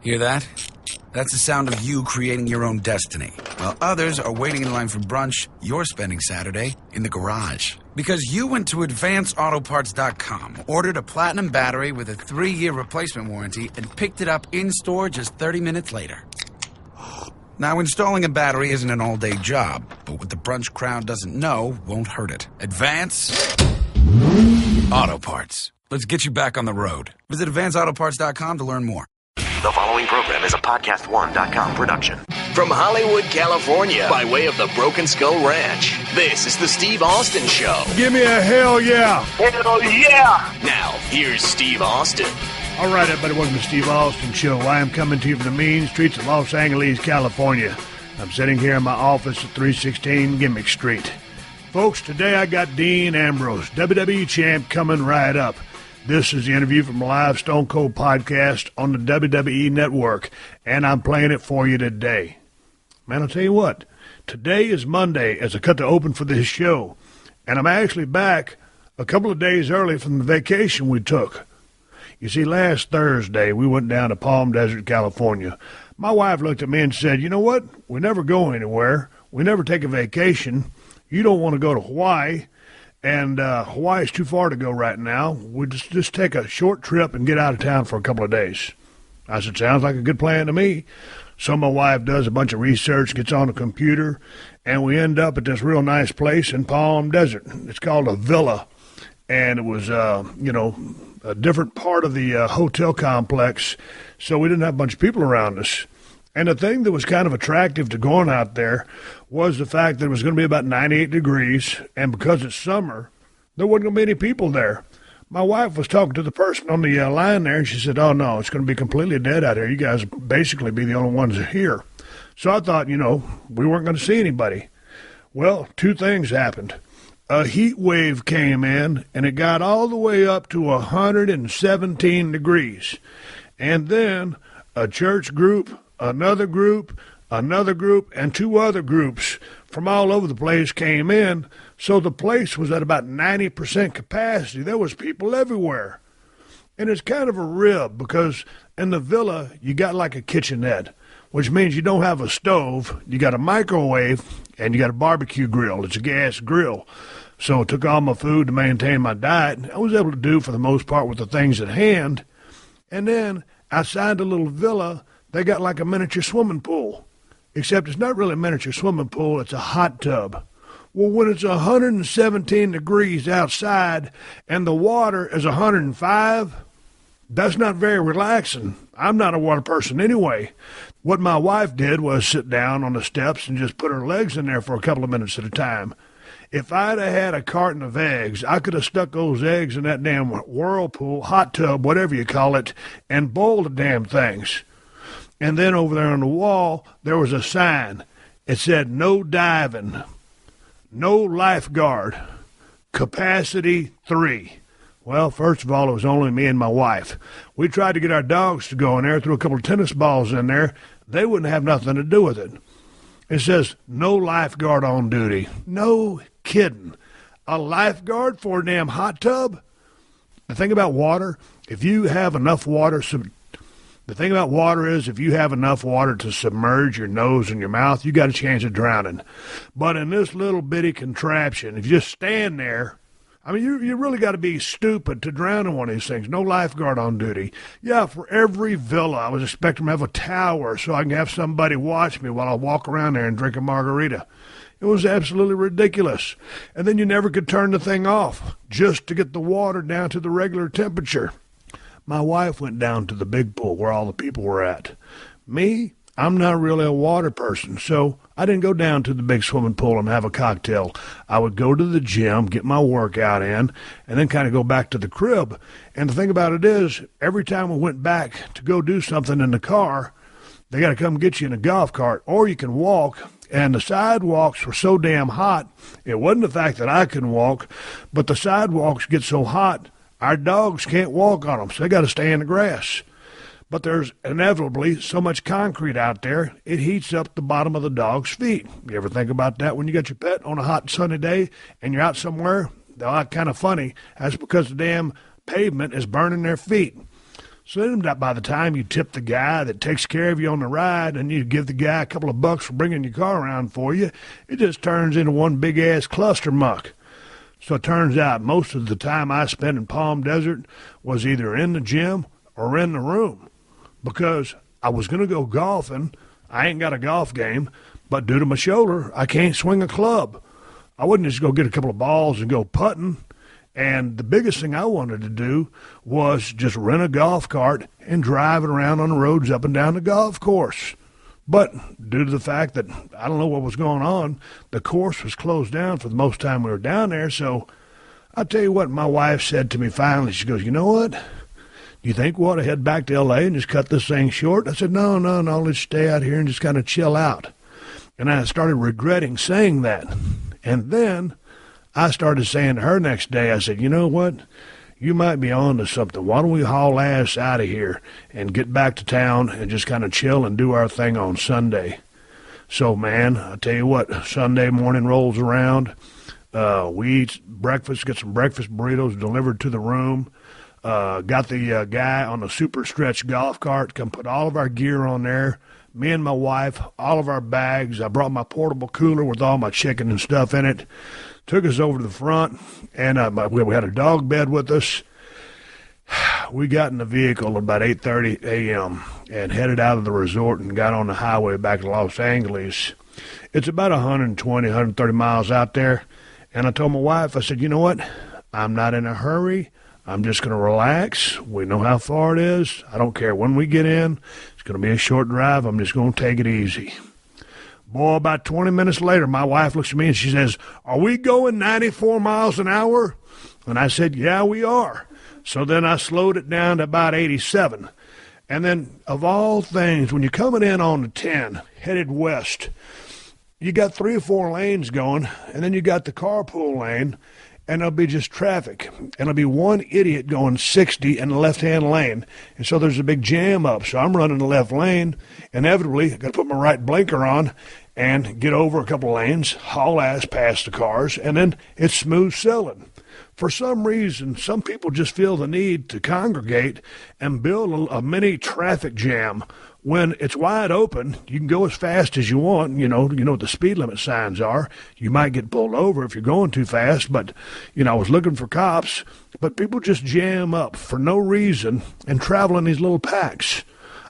Hear that? That's the sound of you creating your own destiny. While others are waiting in line for brunch, you're spending Saturday in the garage. Because you went to advanceautoparts.com, ordered a platinum battery with a 3-year replacement warranty, and picked it up in-store just 30 minutes later. Now, installing a battery isn't an all-day job, but what the brunch crowd doesn't know won't hurt it. Advance Auto Parts. Let's get you back on the road. Visit advanceautoparts.com to learn more. The following program is a podcast1.com production. From Hollywood, California, by way of the Broken Skull Ranch, this is the Steve Austin Show. Give me a hell yeah. Hell yeah. Now, here's Steve Austin. All right, everybody, welcome to Steve Austin Show. I am coming to you from the mean streets of Los Angeles, California. I'm sitting here in my office at 316 Gimmick Street. Folks, today I got Dean Ambrose, WWE champ, coming right up. This is the interview from Live Stone Cold podcast on the WWE Network, and I'm playing it for you today. Man, I'll tell you what, today is Monday as I cut the open for this show, and I'm actually back a couple of days early from the vacation we took. You see, last Thursday, we went down to Palm Desert, California. My wife looked at me and said, you know what, we never go anywhere. We never take a vacation. You don't want to go to Hawaii. And Hawaii's too far to go right now. We'll just take a short trip and get out of town for a couple of days. I said, sounds like a good plan to me. So my wife does a bunch of research, gets on the computer, and we end up at this real nice place in Palm Desert. It's called a villa. And it was, a different part of the hotel complex, so we didn't have a bunch of people around us. And the thing that was kind of attractive to going out there was the fact that it was going to be about 98 degrees, and because it's summer, there wasn't going to be any people there. My wife was talking to the person on the line there, and she said, oh, no, it's going to be completely dead out here. You guys basically be the only ones here. So I thought, we weren't going to see anybody. Well, two things happened. A heat wave came in, and it got all the way up to 117 degrees. And then a church group, another group, and two other groups from all over the place came in, so the place was at about 90% capacity. There was people everywhere. And it's kind of a rib because in the villa, you got like a kitchenette, which means you don't have a stove, you got a microwave, and you got a barbecue grill. It's a gas grill. So it took all my food to maintain my diet. I was able to do for the most part with the things at hand. And then outside the little villa, they got like a miniature swimming pool, except it's not really a miniature swimming pool, it's a hot tub. Well, when it's 117 degrees outside and the water is 105, that's not very relaxing. I'm not a water person anyway. What my wife did was sit down on the steps and just put her legs in there for a couple of minutes at a time. If I'd have had a carton of eggs, I could have stuck those eggs in that damn whirlpool, hot tub, whatever you call it, and boiled the damn things. And then over there on the wall, there was a sign. It said, no diving, no lifeguard, capacity 3. Well, first of all, it was only me and my wife. We tried to get our dogs to go in there, threw a couple of tennis balls in there. They wouldn't have nothing to do with it. It says, no lifeguard on duty. No kidding. A lifeguard for a damn hot tub? The thing about water, if you have enough water... The thing about water is if you have enough water to submerge your nose and your mouth, you got a chance of drowning. But in this little bitty contraption, if you just stand there, you really got to be stupid to drown in one of these things. No lifeguard on duty. Yeah, for every villa, I was expecting to have a tower so I can have somebody watch me while I walk around there and drink a margarita. It was absolutely ridiculous. And then you never could turn the thing off just to get the water down to the regular temperature. My wife went down to the big pool where all the people were at. Me, I'm not really a water person, so I didn't go down to the big swimming pool and have a cocktail. I would go to the gym, get my workout in, and then kind of go back to the crib. And the thing about it is, every time we went back to go do something in the car, they got to come get you in a golf cart, or you can walk. And the sidewalks were so damn hot, it wasn't the fact that I couldn't walk, but the sidewalks get so hot, our dogs can't walk on them, so they got to stay in the grass. But there's inevitably so much concrete out there, it heats up the bottom of the dog's feet. You ever think about that when you got your pet on a hot sunny day and you're out somewhere? They're kind of funny. That's because the damn pavement is burning their feet. So then by the time you tip the guy that takes care of you on the ride and you give the guy a couple of bucks for bringing your car around for you, it just turns into one big-ass cluster muck. So it turns out most of the time I spent in Palm Desert was either in the gym or in the room because I was going to go golfing. I ain't got a golf game, but due to my shoulder, I can't swing a club. I wouldn't just go get a couple of balls and go putting. And the biggest thing I wanted to do was just rent a golf cart and drive it around on the roads up and down the golf course. But due to the fact that I don't know what was going on, the course was closed down for the most time we were down there. So I'll tell you what my wife said to me finally. She goes, you know what? Do you think we ought to head back to L.A. and just cut this thing short? I said, no, let's stay out here and just kind of chill out. And I started regretting saying that. And then I started saying to her next day, I said, you know what? You might be on to something. Why don't we haul ass out of here and get back to town and just kind of chill and do our thing on Sunday? So, man, I tell you what, Sunday morning rolls around. We eat breakfast, get some breakfast burritos delivered to the room. Got the guy on the super stretch golf cart, come put all of our gear on there. Me and my wife, all of our bags. I brought my portable cooler with all my chicken and stuff in it. Took us over to the front, and we had a dog bed with us. We got in the vehicle about 8:30 a.m. and headed out of the resort and got on the highway back to Los Angeles. It's about 120, 130 miles out there. And I told my wife, I said, you know what? I'm not in a hurry. I'm just going to relax. We know how far it is. I don't care when we get in. It's going to be a short drive. I'm just going to take it easy. Boy, about 20 minutes later, my wife looks at me and she says, are we going 94 miles an hour? And I said, yeah, we are. So then I slowed it down to about 87. And then, of all things, when you're coming in on the 10, headed west, you got 3 or 4 lanes going, and then you got the carpool lane, and there'll be just traffic. And there'll be one idiot going 60 in the left-hand lane. And so there's a big jam up. So I'm running the left lane. Inevitably, I got to put my right blinker on and get over a couple lanes, haul ass past the cars, and then it's smooth sailing. For some reason, some people just feel the need to congregate and build a mini traffic jam. When it's wide open, you can go as fast as you want. You know what the speed limit signs are. You might get pulled over if you're going too fast, but, I was looking for cops. But people just jam up for no reason and travel in these little packs.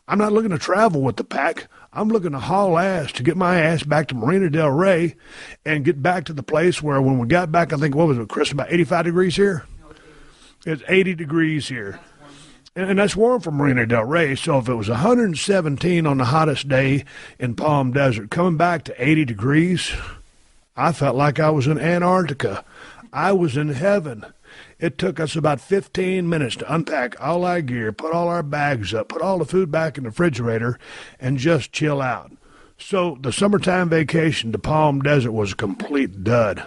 I'm not looking to travel with the pack. I'm looking to haul ass to get my ass back to Marina Del Rey and get back to the place where when we got back, I think, what was it, Chris, about 85 degrees here? It's 80 degrees here. And that's warm for Marina Del Rey. So if it was 117 on the hottest day in Palm Desert, coming back to 80 degrees, I felt like I was in Antarctica. I was in heaven. It took us about 15 minutes to unpack all our gear, put all our bags up, put all the food back in the refrigerator, and just chill out. So the summertime vacation to Palm Desert was a complete dud.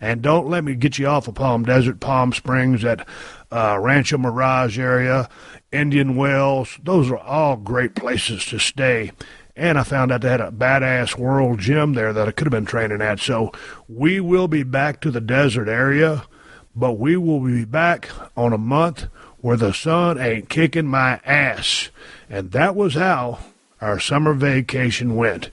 And don't let me get you off of Palm Desert, Palm Springs, that Rancho Mirage area, Indian Wells. Those are all great places to stay. And I found out they had a badass world gym there that I could have been training at. So we will be back to the desert area, but we will be back on a month where the sun ain't kicking my ass. And that was how our summer vacation went.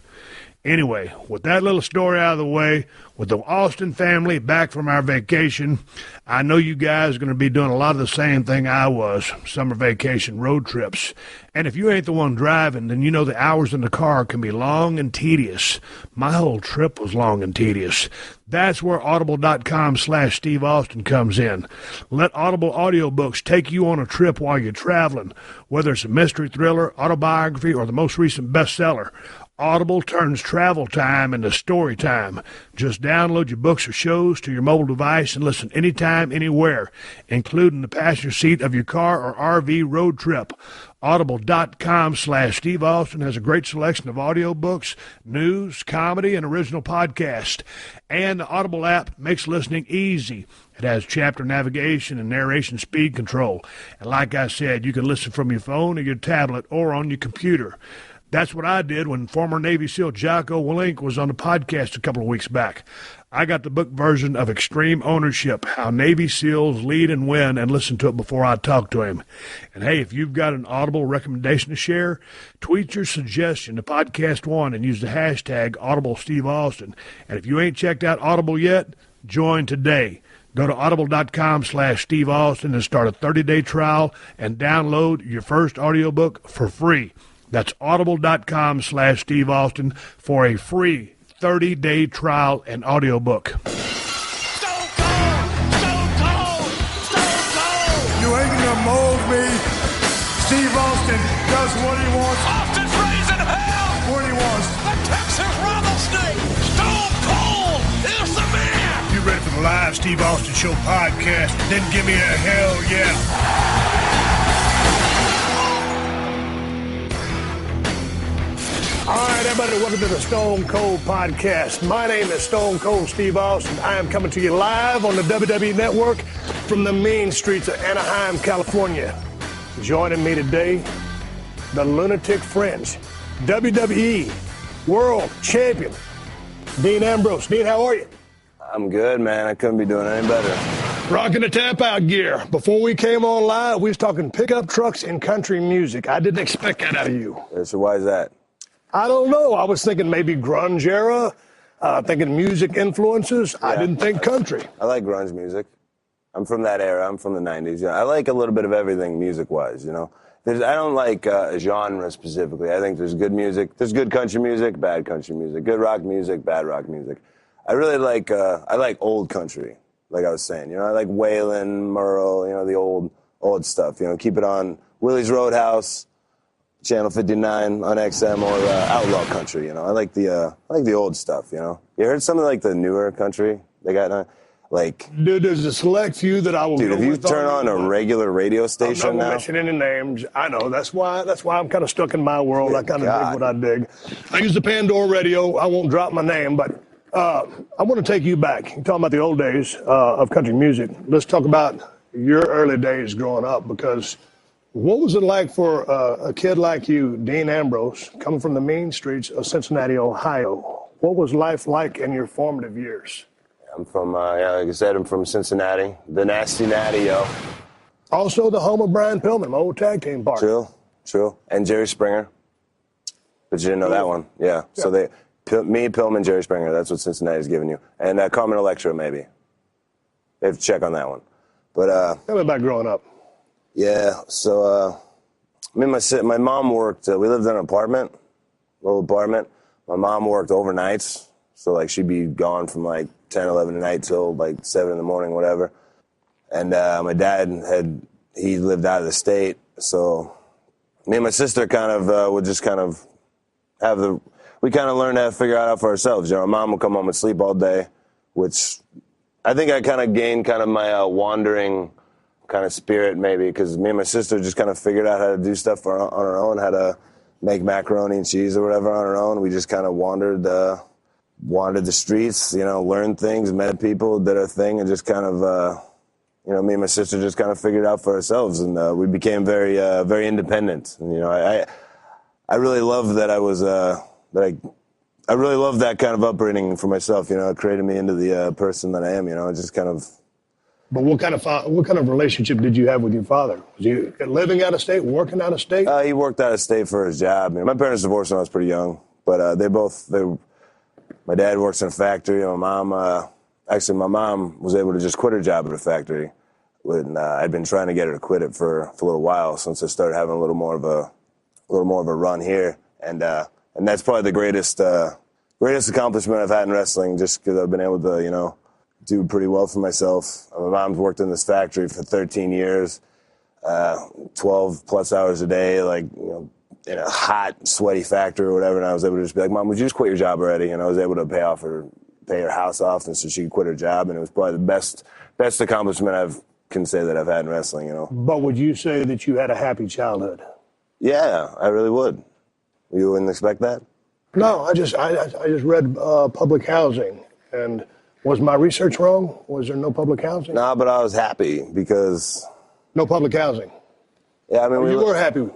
Anyway, with that little story out of the way, with the Austin family back from our vacation, I know you guys are going to be doing a lot of the same thing I was, summer vacation road trips. And if you ain't the one driving, then you know the hours in the car can be long and tedious. My whole trip was long and tedious. That's where Audible.com/Steve Austin comes in. Let Audible audiobooks take you on a trip while you're traveling, whether it's a mystery thriller, autobiography, or the most recent bestseller. Audible turns travel time into story time. Just download your books or shows to your mobile device and listen anytime, anywhere, including the passenger seat of your car or RV road trip. Audible.com/Steve Austin has a great selection of audiobooks, news, comedy, and original podcasts. And the Audible app makes listening easy. It has chapter navigation and narration speed control. And like I said, you can listen from your phone or your tablet or on your computer. That's what I did when former Navy SEAL Jocko Willink was on the podcast a couple of weeks back. I got the book version of Extreme Ownership, How Navy SEALs Lead and Win, and listened to it before I talked to him. And hey, if you've got an Audible recommendation to share, tweet your suggestion to Podcast One and use the hashtag AudibleSteveAustin. And if you ain't checked out Audible yet, join today. Go to audible.com/Steve Austin and start a 30-day trial and download your first audiobook for free. That's audible.com/Steve Austin for a free 30-day trial and audiobook. Stone Cold! Stone Cold! Stone Cold! You ain't gonna mold me. Steve Austin does what he wants. Austin's raising hell! When he wants. The Texas rattlesnake! Stone Cold is the man! You ready for the live Steve Austin Show podcast? Then give me a hell yeah. All right, everybody, welcome to the Stone Cold Podcast. My name is Stone Cold Steve Austin. I am coming to you live on the WWE Network from the mean streets of Anaheim, California. Joining me today, the Lunatic Fringe, WWE World Champion, Dean Ambrose. Dean, how are you? I'm good, man. I couldn't be doing any better. Rocking the tap-out gear. Before we came on live, we was talking pickup trucks and country music. I didn't expect that out of you. So why is that? I don't know. I was thinking maybe grunge era, thinking music influences. Yeah. I didn't think country. I like grunge music. I'm from that era. I'm from the 90s. You know, I like a little bit of everything music-wise, you know. I don't like a genre specifically. I think there's good music. There's good country music, bad country music. Good rock music, bad rock music. I really like, I like old country, like I was saying. You know, I like Waylon, Merle, you know, the old stuff. You know, keep it on Willie's Roadhouse, Channel 59 on XM, or Outlaw Country. You know, I like the old stuff. You know, you heard some of like the newer country they got like. Dude, there's a select few that I will. Dude, if you turn on a regular radio station I'm not gonna mention any names. I know that's why I'm kind of stuck in my world. I kind of dig what I dig. I use the Pandora radio. I won't drop my name, but I want to take you back. You're talking about the old days of country music. Let's talk about your early days growing up, because. What was it like for a kid like you, Dean Ambrose, coming from the mean streets of Cincinnati, Ohio? What was life like in your formative years? I'm from, like I said, I'm from Cincinnati, the nasty natty, yo. Also the home of Brian Pillman, my old tag team partner. True. And Jerry Springer. But you didn't know that one. Yeah. So me, Pillman, Jerry Springer, that's what Cincinnati's giving you. And Carmen Electra, maybe. They have to check on that one. But tell me about growing up. Yeah, so me and my mom worked, we lived in an apartment, little apartment. My mom worked overnights, so like she'd be gone from like 10, 11 at night till like 7 in the morning, whatever. And my dad he lived out of the state, so me and my sister kind of would just kind of we kind of learned how to figure it out for ourselves. You know, my mom would come home and sleep all day, which I think I kind of gained kind of my wandering kind of spirit, maybe, because me and my sister just kind of figured out how to do stuff on our own, how to make macaroni and cheese or whatever on our own. We just kind of wandered the streets, you know, learned things, met people, did our thing, and just kind of, you know, me and my sister just kind of figured it out for ourselves, and we became very, very independent. And, you know, I really love that I was, I really love that kind of upbringing for myself. You know, it created me into the person that I am. You know, it just kind of. But what kind of relationship did you have with your father? Was he living out of state, working out of state? He worked out of state for his job. You know, my parents divorced when I was pretty young, but my dad works in a factory. And my mom was able to just quit her job at a factory. When I'd been trying to get her to quit it for a little while, since I started having a little more of a run here, and that's probably the greatest accomplishment I've had in wrestling, just because I've been able to, you know, do pretty well for myself. My mom's worked in this factory for 13 years, 12 plus hours a day, like, you know, in a hot, sweaty factory or whatever. And I was able to just be like, Mom, would you just quit your job already? And I was able to pay her house off, and so she could quit her job. And it was probably the best accomplishment I can say that I've had in wrestling, you know. But would you say that you had a happy childhood? Yeah, I really would. You wouldn't expect that? No, I just read public housing, and was my research wrong? Was there no public housing? No, but I was happy because... No public housing? Yeah, I mean... You were happy?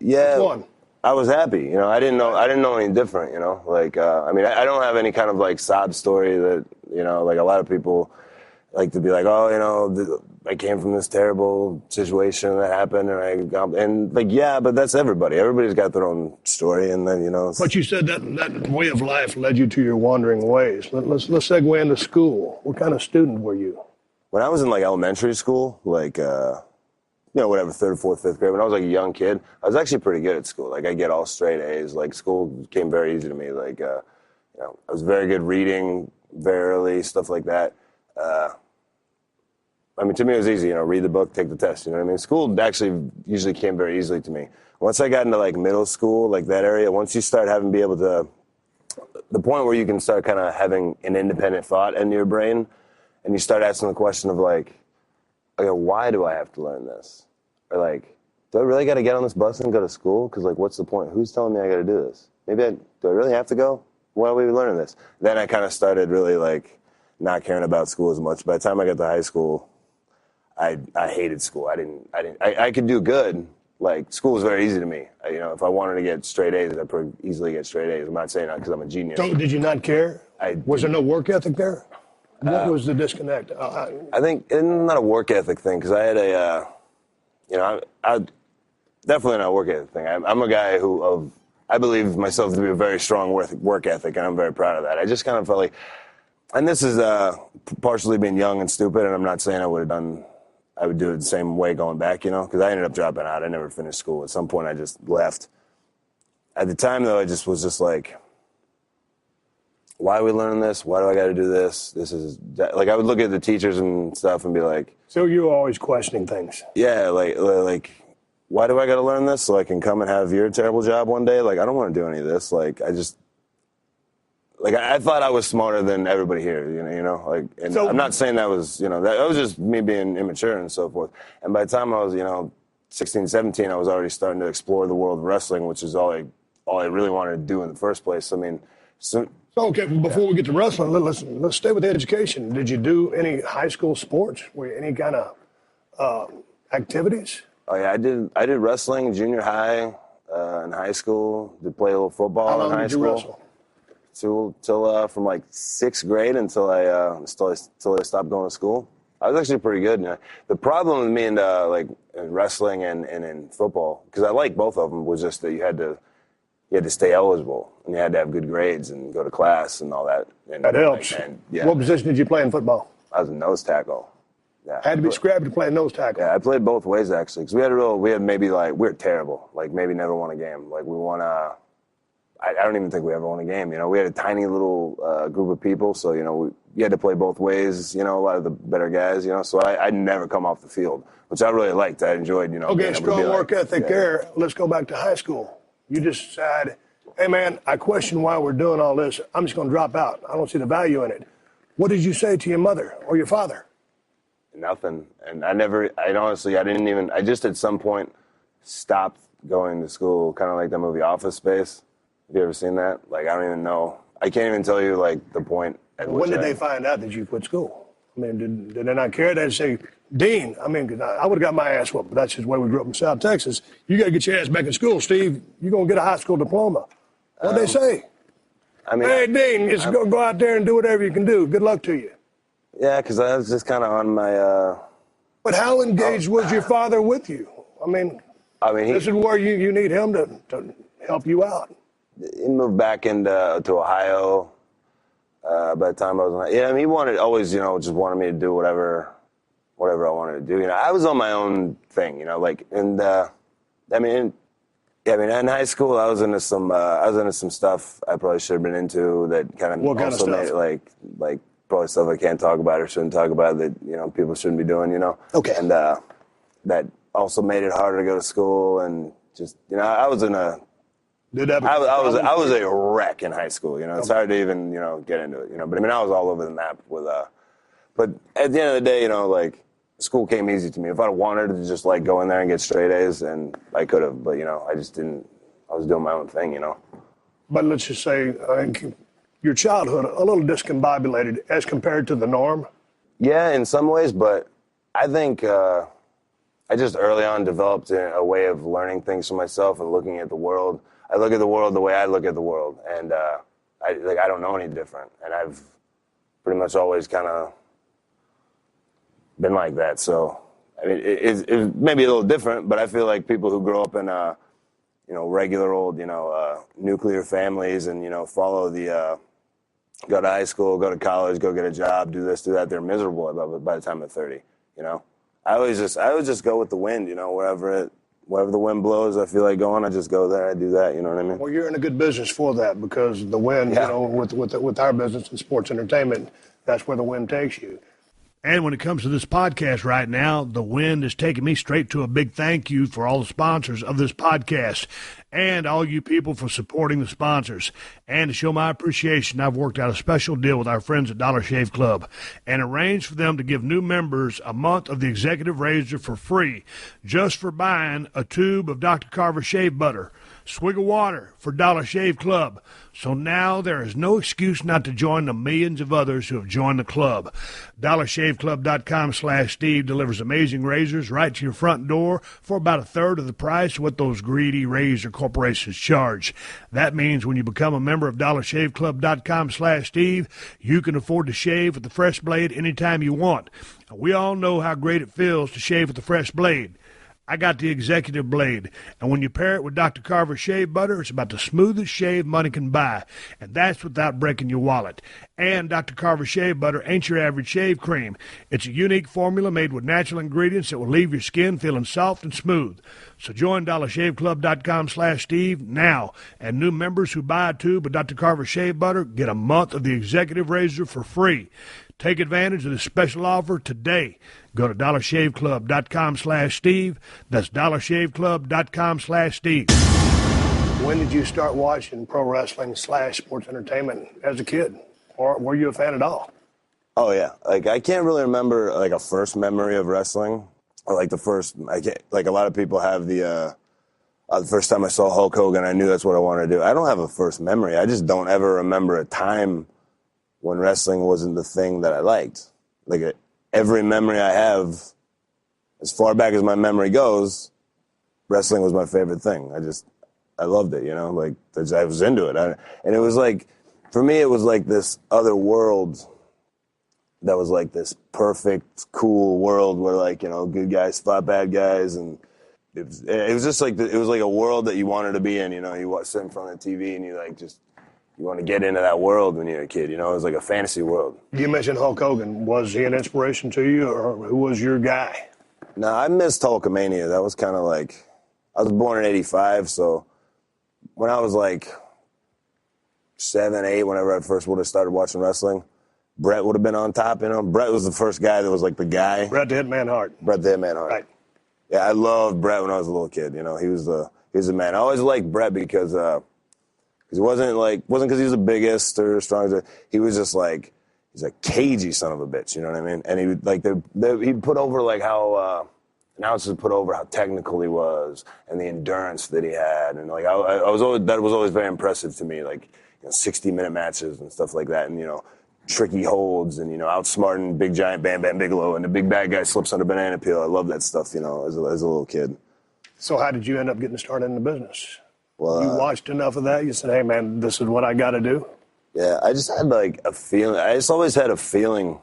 Yeah. Which one? I was happy, you know. I didn't know any different, you know. Like, I mean, I don't have any kind of like sob story that, you know, like a lot of people like to be like, oh, you know, I came from this terrible situation that happened, and like, yeah, but that's everybody. Everybody's got their own story, and then, you know. But you said that way of life led you to your wandering ways. Let's segue into school. What kind of student were you? When I was in like elementary school, like, you know, whatever, third, fourth, fifth grade, when I was like a young kid, I was actually pretty good at school. Like, I get all straight A's. Like, school came very easy to me. Like, you know, I was very good reading very early, stuff like that. I mean, to me, it was easy, you know, read the book, take the test, you know what I mean? School actually usually came very easily to me. Once I got into, like, middle school, like, that area, once you start having be able to, the point where you can start kind of having an independent thought in your brain, and you start asking the question of, like, okay, why do I have to learn this? Or, like, do I really got to get on this bus and go to school? Because, like, what's the point? Who's telling me I got to do this? Do I really have to go? Why are we learning this? Then I kind of started really, like, not caring about school as much. By the time I got to high school, I hated school. I could do good. Like, school was very easy to me. You know, if I wanted to get straight A's, I'd pretty easily get straight A's. I'm not saying that because I'm a genius. So did you not care? Was there no work ethic there? What was the disconnect? I think it's not a work ethic thing, because I had you know, I definitely not a work ethic thing. I'm a guy I believe myself to be a very strong work ethic, and I'm very proud of that. I just kind of felt like, and this is partially being young and stupid, and I'm not saying I would do it the same way going back, you know, because I ended up dropping out. I never finished school. At some point, I just left. At the time, though, I just was just like, why are we learning this? Why do I got to do this? This is, like, I would look at the teachers and stuff and be like. So you were always questioning things. Yeah, like, why do I got to learn this so I can come and have your terrible job one day? Like, I don't want to do any of this. Like, I thought I was smarter than everybody here, you know, like, and so, I'm not saying that was, you know, that was just me being immature and so forth. And by the time I was, you know, 16, 17, I was already starting to explore the world of wrestling, which is all I really wanted to do in the first place. I mean, so okay, before we get to wrestling, let's stay with education. Did you do any high school sports? Were you any kind of activities? Oh yeah, I did wrestling junior high, in high school. Did play a little football in high school. How long did you wrestle? Till from like 6th grade until I stopped going to school. I was actually pretty good. You know? The problem with me and like in wrestling and in football, because I like both of them, was just that you had to stay eligible and you had to have good grades and go to class and all that. And, that helps. Yeah. What position did you play in football? I was a nose tackle. Yeah. Had to be scrappy to play nose tackle. Yeah, I played both ways actually, because we were terrible. Like maybe never won a game. Like we won I don't even think we ever won a game. You know, we had a tiny little group of people, so you know you had to play both ways. You know, a lot of the better guys. You know, so I'd never come off the field, which I really liked. I enjoyed. You know. Okay, strong work ethic there. Let's go back to high school. You just said, "Hey man, I question why we're doing all this. I'm just going to drop out. I don't see the value in it." What did you say to your mother or your father? Nothing. And I just at some point stopped going to school, kind of like that movie Office Space. Have you ever seen that? Like, I don't even know. I can't even tell you, like, the point at which when did they find out that you quit school? I mean, did they not care? They'd say, Dean, I mean, 'cause I would have got my ass whooped, but that's just where we grew up in South Texas. You got to get your ass back in school, Steve. You're going to get a high school diploma. What'd they say? I mean, hey, Dean, just go out there and do whatever you can do. Good luck to you. Yeah, because I was just kind of on my... But how engaged was your father with you? I mean this is where you need him to help you out. He moved back to Ohio by the time I was... Yeah, I mean, he just wanted me to do whatever I wanted to do. You know, I was on my own thing, you know, like, and, in high school, I was into some stuff I probably should have been into that kind of... What kind of stuff? Made it, like probably stuff I can't talk about or shouldn't talk about that, you know, people shouldn't be doing, you know? Okay. And that also made it harder to go to school, and just, you know, I was in a... I was a wreck in high school, you know. It's hard to even, you know, get into it, you know. But I mean, I was all over the map with but at the end of the day, you know, like, school came easy to me. If I wanted to just like go in there and get straight A's, and I could have, but you know, I just didn't. I was doing my own thing, you know. But let's just say your childhood a little discombobulated as compared to the norm. Yeah, in some ways, but I think I just early on developed a way of learning things for myself and looking at the world. I look at the world the way I look at the world, and I don't know any different. And I've pretty much always kind of been like that. So I mean, it's maybe a little different, but I feel like people who grow up in regular old nuclear families and follow the go to high school, go to college, go get a job, do this, do that, they're miserable by the time they're 30. I always just go with the wind, wherever the wind blows, I feel like going, I just go there, I do that, you know what I mean? Well, you're in a good business for that because the wind, with our business in sports entertainment, that's where the wind takes you. And when it comes to this podcast right now, the wind is taking me straight to a big thank you for all the sponsors of this podcast and all you people for supporting the sponsors. And to show my appreciation, I've worked out a special deal with our friends at Dollar Shave Club and arranged for them to give new members a month of the executive razor for free just for buying a tube of Dr. Carver shave butter. Swig of water for Dollar Shave Club. So now there is no excuse not to join the millions of others who have joined the club. DollarShaveClub.com/Steve delivers amazing razors right to your front door for about a third of the price of what those greedy razor corporations charge. That means when you become a member of DollarShaveClub.com/Steve, you can afford to shave with the fresh blade anytime you want. We all know how great it feels to shave with the fresh blade. I got the executive blade, and when you pair it with Dr. Carver shave butter, it's about the smoothest shave money can buy, and that's without breaking your wallet. And Dr. Carver shave butter ain't your average shave cream. It's a unique formula made with natural ingredients that will leave your skin feeling soft and smooth. So join DollarShaveClub.com/Steve now, and new members who buy a tube of Dr. Carver shave butter get a month of the executive razor for free. Take advantage of this special offer today. Go to DollarShaveClub.com/Steve. That's DollarShaveClub.com/Steve. When did you start watching pro wrestling / sports entertainment as a kid? Or were you a fan at all? Oh, yeah. I can't really remember, a first memory of wrestling. Or, the first, a lot of people have the first time I saw Hulk Hogan, I knew that's what I wanted to do. I don't have a first memory. I just don't ever remember a time when wrestling wasn't the thing that I liked. Every memory I have, as far back as my memory goes, wrestling was my favorite thing. I loved it, I was into it. And it was for me, it was this other world that was this perfect, cool world where good guys fought bad guys. And it was just it was a world that you wanted to be in, you sit in front of the TV and you you want to get into that world when you're a kid, it was a fantasy world. You mentioned Hulk Hogan. Was he an inspiration to you, or who was your guy? No, I missed Hulkamania. That was kind of I was born in 85, so when I was 7, 8, whenever I first would have started watching wrestling, Bret would have been on top, Bret was the first guy that was the guy. Bret the Hitman Hart. Bret the Hitman Hart. Right. Yeah, I loved Bret when I was a little kid, he was the man. I always liked Bret because he wasn't because he was the biggest or strongest. He was just he's a cagey son of a bitch, you know what I mean? And he would he'd put over how announcers put over how technical he was and the endurance that he had, and I was always, that was always very impressive to me, 60-minute matches and stuff like that, and tricky holds and outsmarting big giant Bam Bam Bigelow, and the big bad guy slips on a banana peel. I love that stuff, as a little kid. So how did you end up getting started in the business? Well, you watched enough of that, you said, hey, man, this is what I got to do? Yeah, I just had, a feeling. I just always had a feeling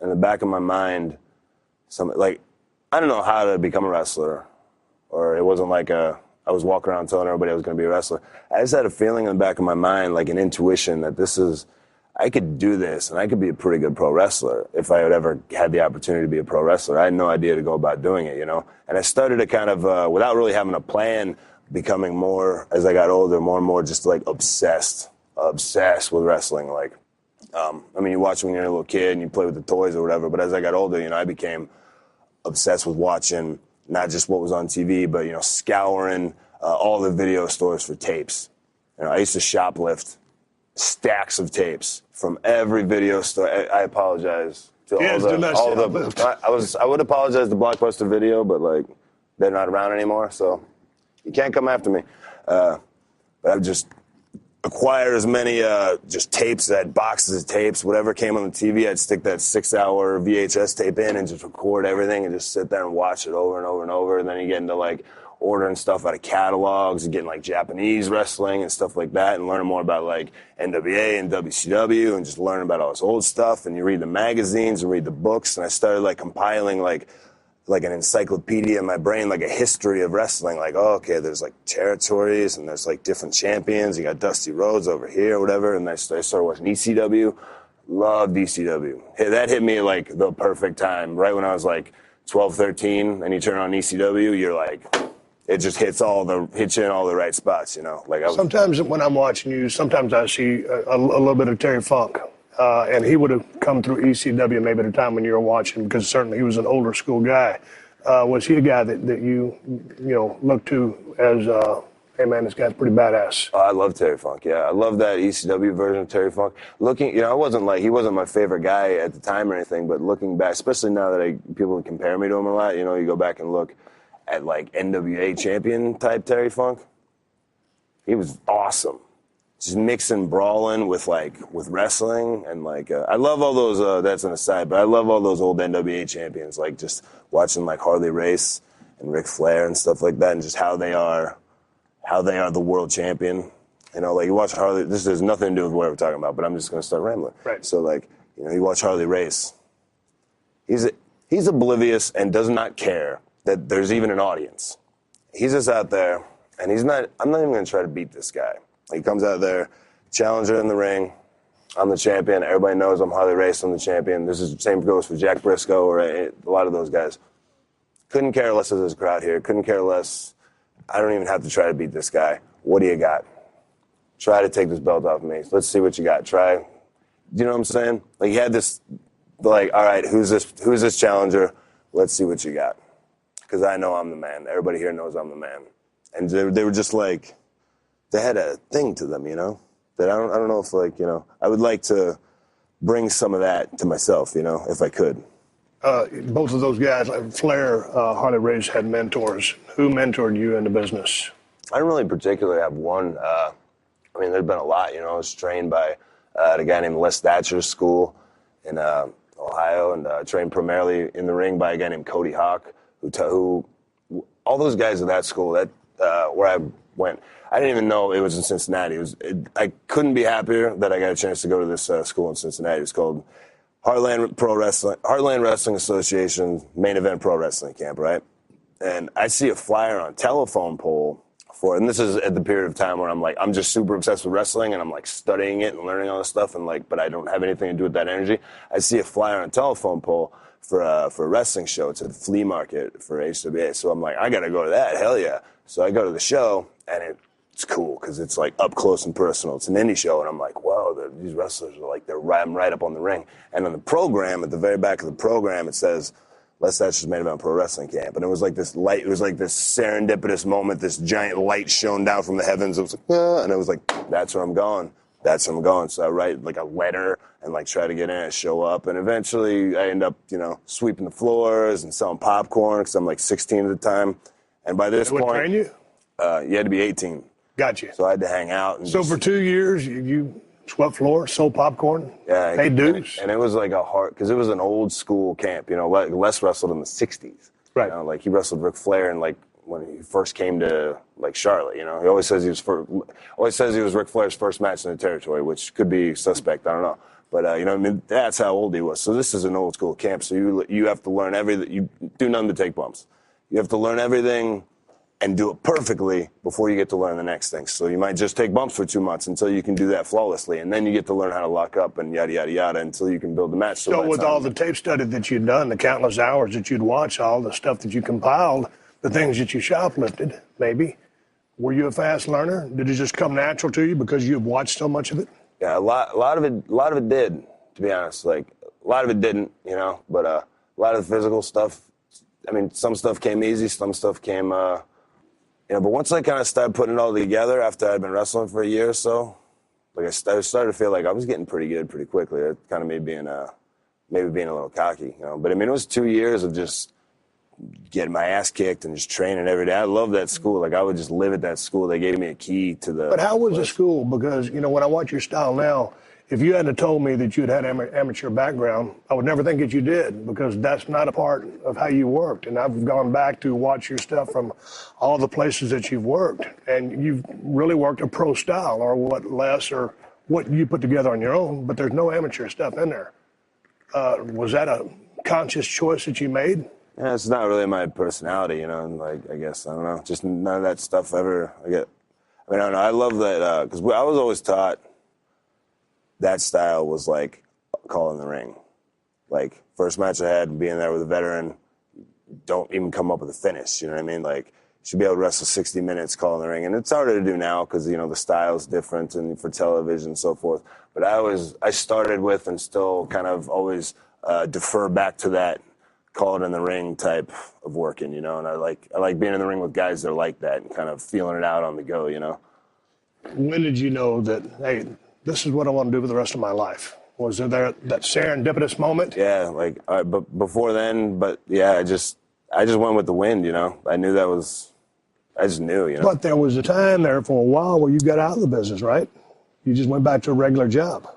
in the back of my mind. I don't know how to become a wrestler. Or it wasn't I was walking around telling everybody I was going to be a wrestler. I just had a feeling in the back of my mind, an intuition that I could do this, and I could be a pretty good pro wrestler if I had ever had the opportunity to be a pro wrestler. I had no idea to go about doing it, And I started to kind of, without really having a plan, becoming more, as I got older, more and more just obsessed with wrestling. You watch when you're a little kid and you play with the toys or whatever, but as I got older, I became obsessed with watching not just what was on TV, but, scouring all the video stores for tapes. I used to shoplift stacks of tapes from every video store. I apologize to all the I would apologize to Blockbuster Video, but they're not around anymore, so you can't come after me. But acquire as many just tapes, I had boxes of tapes, whatever came on the TV, I'd stick that 6-hour VHS tape in and just record everything and just sit there and watch it over and over and over. And then you get into like ordering stuff out of catalogs and getting like Japanese wrestling and stuff like that and learning more about like NWA and WCW and just learning about all this old stuff. And you read the magazines and read the books. And I started like compiling like an encyclopedia in my brain, like a history of wrestling. Like, oh, okay, there's like territories and there's like different champions. You got Dusty Rhodes over here, whatever. And I started watching ECW. Loved ECW. Hey, that hit me like the perfect time. Right when I was like 12, 13, and you turn on ECW, you're like, it just hits you in all the right spots, you know. Like sometimes when I'm watching you, sometimes I see a little bit of Terry Funk. And he would have come through ECW maybe at a time when you were watching, because certainly he was an older school guy. Was he a guy that you looked to as, hey man, this guy's pretty badass? Oh, I love Terry Funk, yeah. I love that ECW version of Terry Funk. He wasn't my favorite guy at the time or anything, but looking back, especially now that people compare me to him a lot, you know, you go back and look at like NWA champion type Terry Funk. He was awesome. Just mixing brawling with wrestling and I love all those, that's an aside, but I love all those old NWA champions, like just watching like Harley Race and Ric Flair and stuff like that, and just how they are the world champion. You know, like you watch Harley, this has nothing to do with what we're talking about, but I'm just going to start rambling. Right. So like, you know, you watch Harley Race. He's oblivious and does not care that there's even an audience. He's just out there and I'm not even going to try to beat this guy. He comes out there, challenger in the ring. I'm the champion. Everybody knows I'm Harley Race. I'm the champion. This is the same goes for Jack Briscoe or a lot of those guys. Couldn't care less if there's a crowd here. Couldn't care less. I don't even have to try to beat this guy. What do you got? Try to take this belt off me. Let's see what you got. Try. Do you know what I'm saying? Like he had this, like, all right, who's this challenger? Let's see what you got. Because I know I'm the man. Everybody here knows I'm the man. And they were just like, they had a thing to them, you know, that I don't know if, like, you know, I would like to bring some of that to myself, you know, if I could. Both of those guys, like Flair, Harley Race, had mentors. Who mentored you in the business? I don't really particularly have one. I mean, there's been a lot, you know. I was trained by a guy named Les Thatcher's school in Ohio, and trained primarily in the ring by a guy named Cody Hawk, who all those guys at that school, where I went, I didn't even know it was in Cincinnati. I couldn't be happier that I got a chance to go to this school in Cincinnati. It's called Heartland Wrestling Association Main Event Pro Wrestling Camp, right? And I see a flyer on a telephone pole for it. And this is at the period of time where I'm just super obsessed with wrestling and I'm like studying it and learning all this stuff and but I don't have anything to do with that energy. I see a flyer on a telephone pole for a wrestling show. It's at the flea market for HWA. So I'm like, I got to go to that. Hell yeah. So I go to the show and it's cool because it's like up close and personal. It's an indie show, and I'm like, wow, these wrestlers are like, I'm right up on the ring. And on the program, at the very back of the program, it says, Les Thatcher's Main Event Pro Wrestling Camp. And it was like this light, it was like this serendipitous moment, this giant light shone down from the heavens. It was like, and it was like, that's where I'm going. That's where I'm going. So I write like a letter and like try to get in and show up. And eventually I end up, you know, sweeping the floors and selling popcorn because I'm like 16 at the time. And by this point, train you? You had to be 18. Got you. So I had to hang out. And so for 2 years, you swept floors, sold popcorn, paid dues? And it was like because it was an old school camp, you know, Les wrestled in the 60s. Right. You know, like he wrestled Ric Flair and like when he first came to like Charlotte, you know, he always says he was Ric Flair's first match in the territory, which could be suspect, I don't know. But, you know, I mean, that's how old he was. So this is an old school camp. So you have to learn everything. You do nothing but take bumps. You have to learn everything and do it perfectly before you get to learn the next thing. So you might just take bumps for 2 months until you can do that flawlessly, and then you get to learn how to lock up and yada, yada, yada until you can build the match. So with all the tape study that you'd done, the countless hours that you'd watched, all the stuff that you compiled, the things that you shoplifted, maybe, were you a fast learner? Did it just come natural to you because you have watched so much of it? Yeah, a lot of it did, to be honest. Like, a lot of it didn't, you know, but a lot of the physical stuff, I mean, some stuff came easy, some stuff came, you know, but once I kind of started putting it all together after I'd been wrestling for a year or so, like I started to feel like I was getting pretty good pretty quickly. It kind of maybe being a little cocky, you know. But I mean, it was 2 years of just getting my ass kicked and just training every day. I love that school. Like, I would just live at that school. They gave me a key to the... But how was the school? Because, when I watch your style now, if you hadn't told me that you'd had amateur background, I would never think that you did, because that's not a part of how you worked. And I've gone back to watch your stuff from all the places that you've worked, and you've really worked a pro style, or what you put together on your own, but there's no amateur stuff in there. Was that a conscious choice that you made? Yeah, it's not really my personality, and I guess, I don't know, just none of that stuff ever, I don't know, I love that, because I was always taught that style was like calling the ring. Like, first match I had, being there with a veteran, don't even come up with a finish, you know what I mean? Like, you should be able to wrestle 60 minutes calling the ring, and it's harder to do now because, the style's different and for television and so forth, but I started with and still kind of always defer back to that call it in the ring type of working, and I like being in the ring with guys that are like that and kind of feeling it out on the go, When did you know that, hey, this is what I want to do for the rest of my life? Was there that serendipitous moment? Yeah, but before then, I just went with the wind, I knew I just knew, But there was a time there for a while where you got out of the business, right? You just went back to a regular job.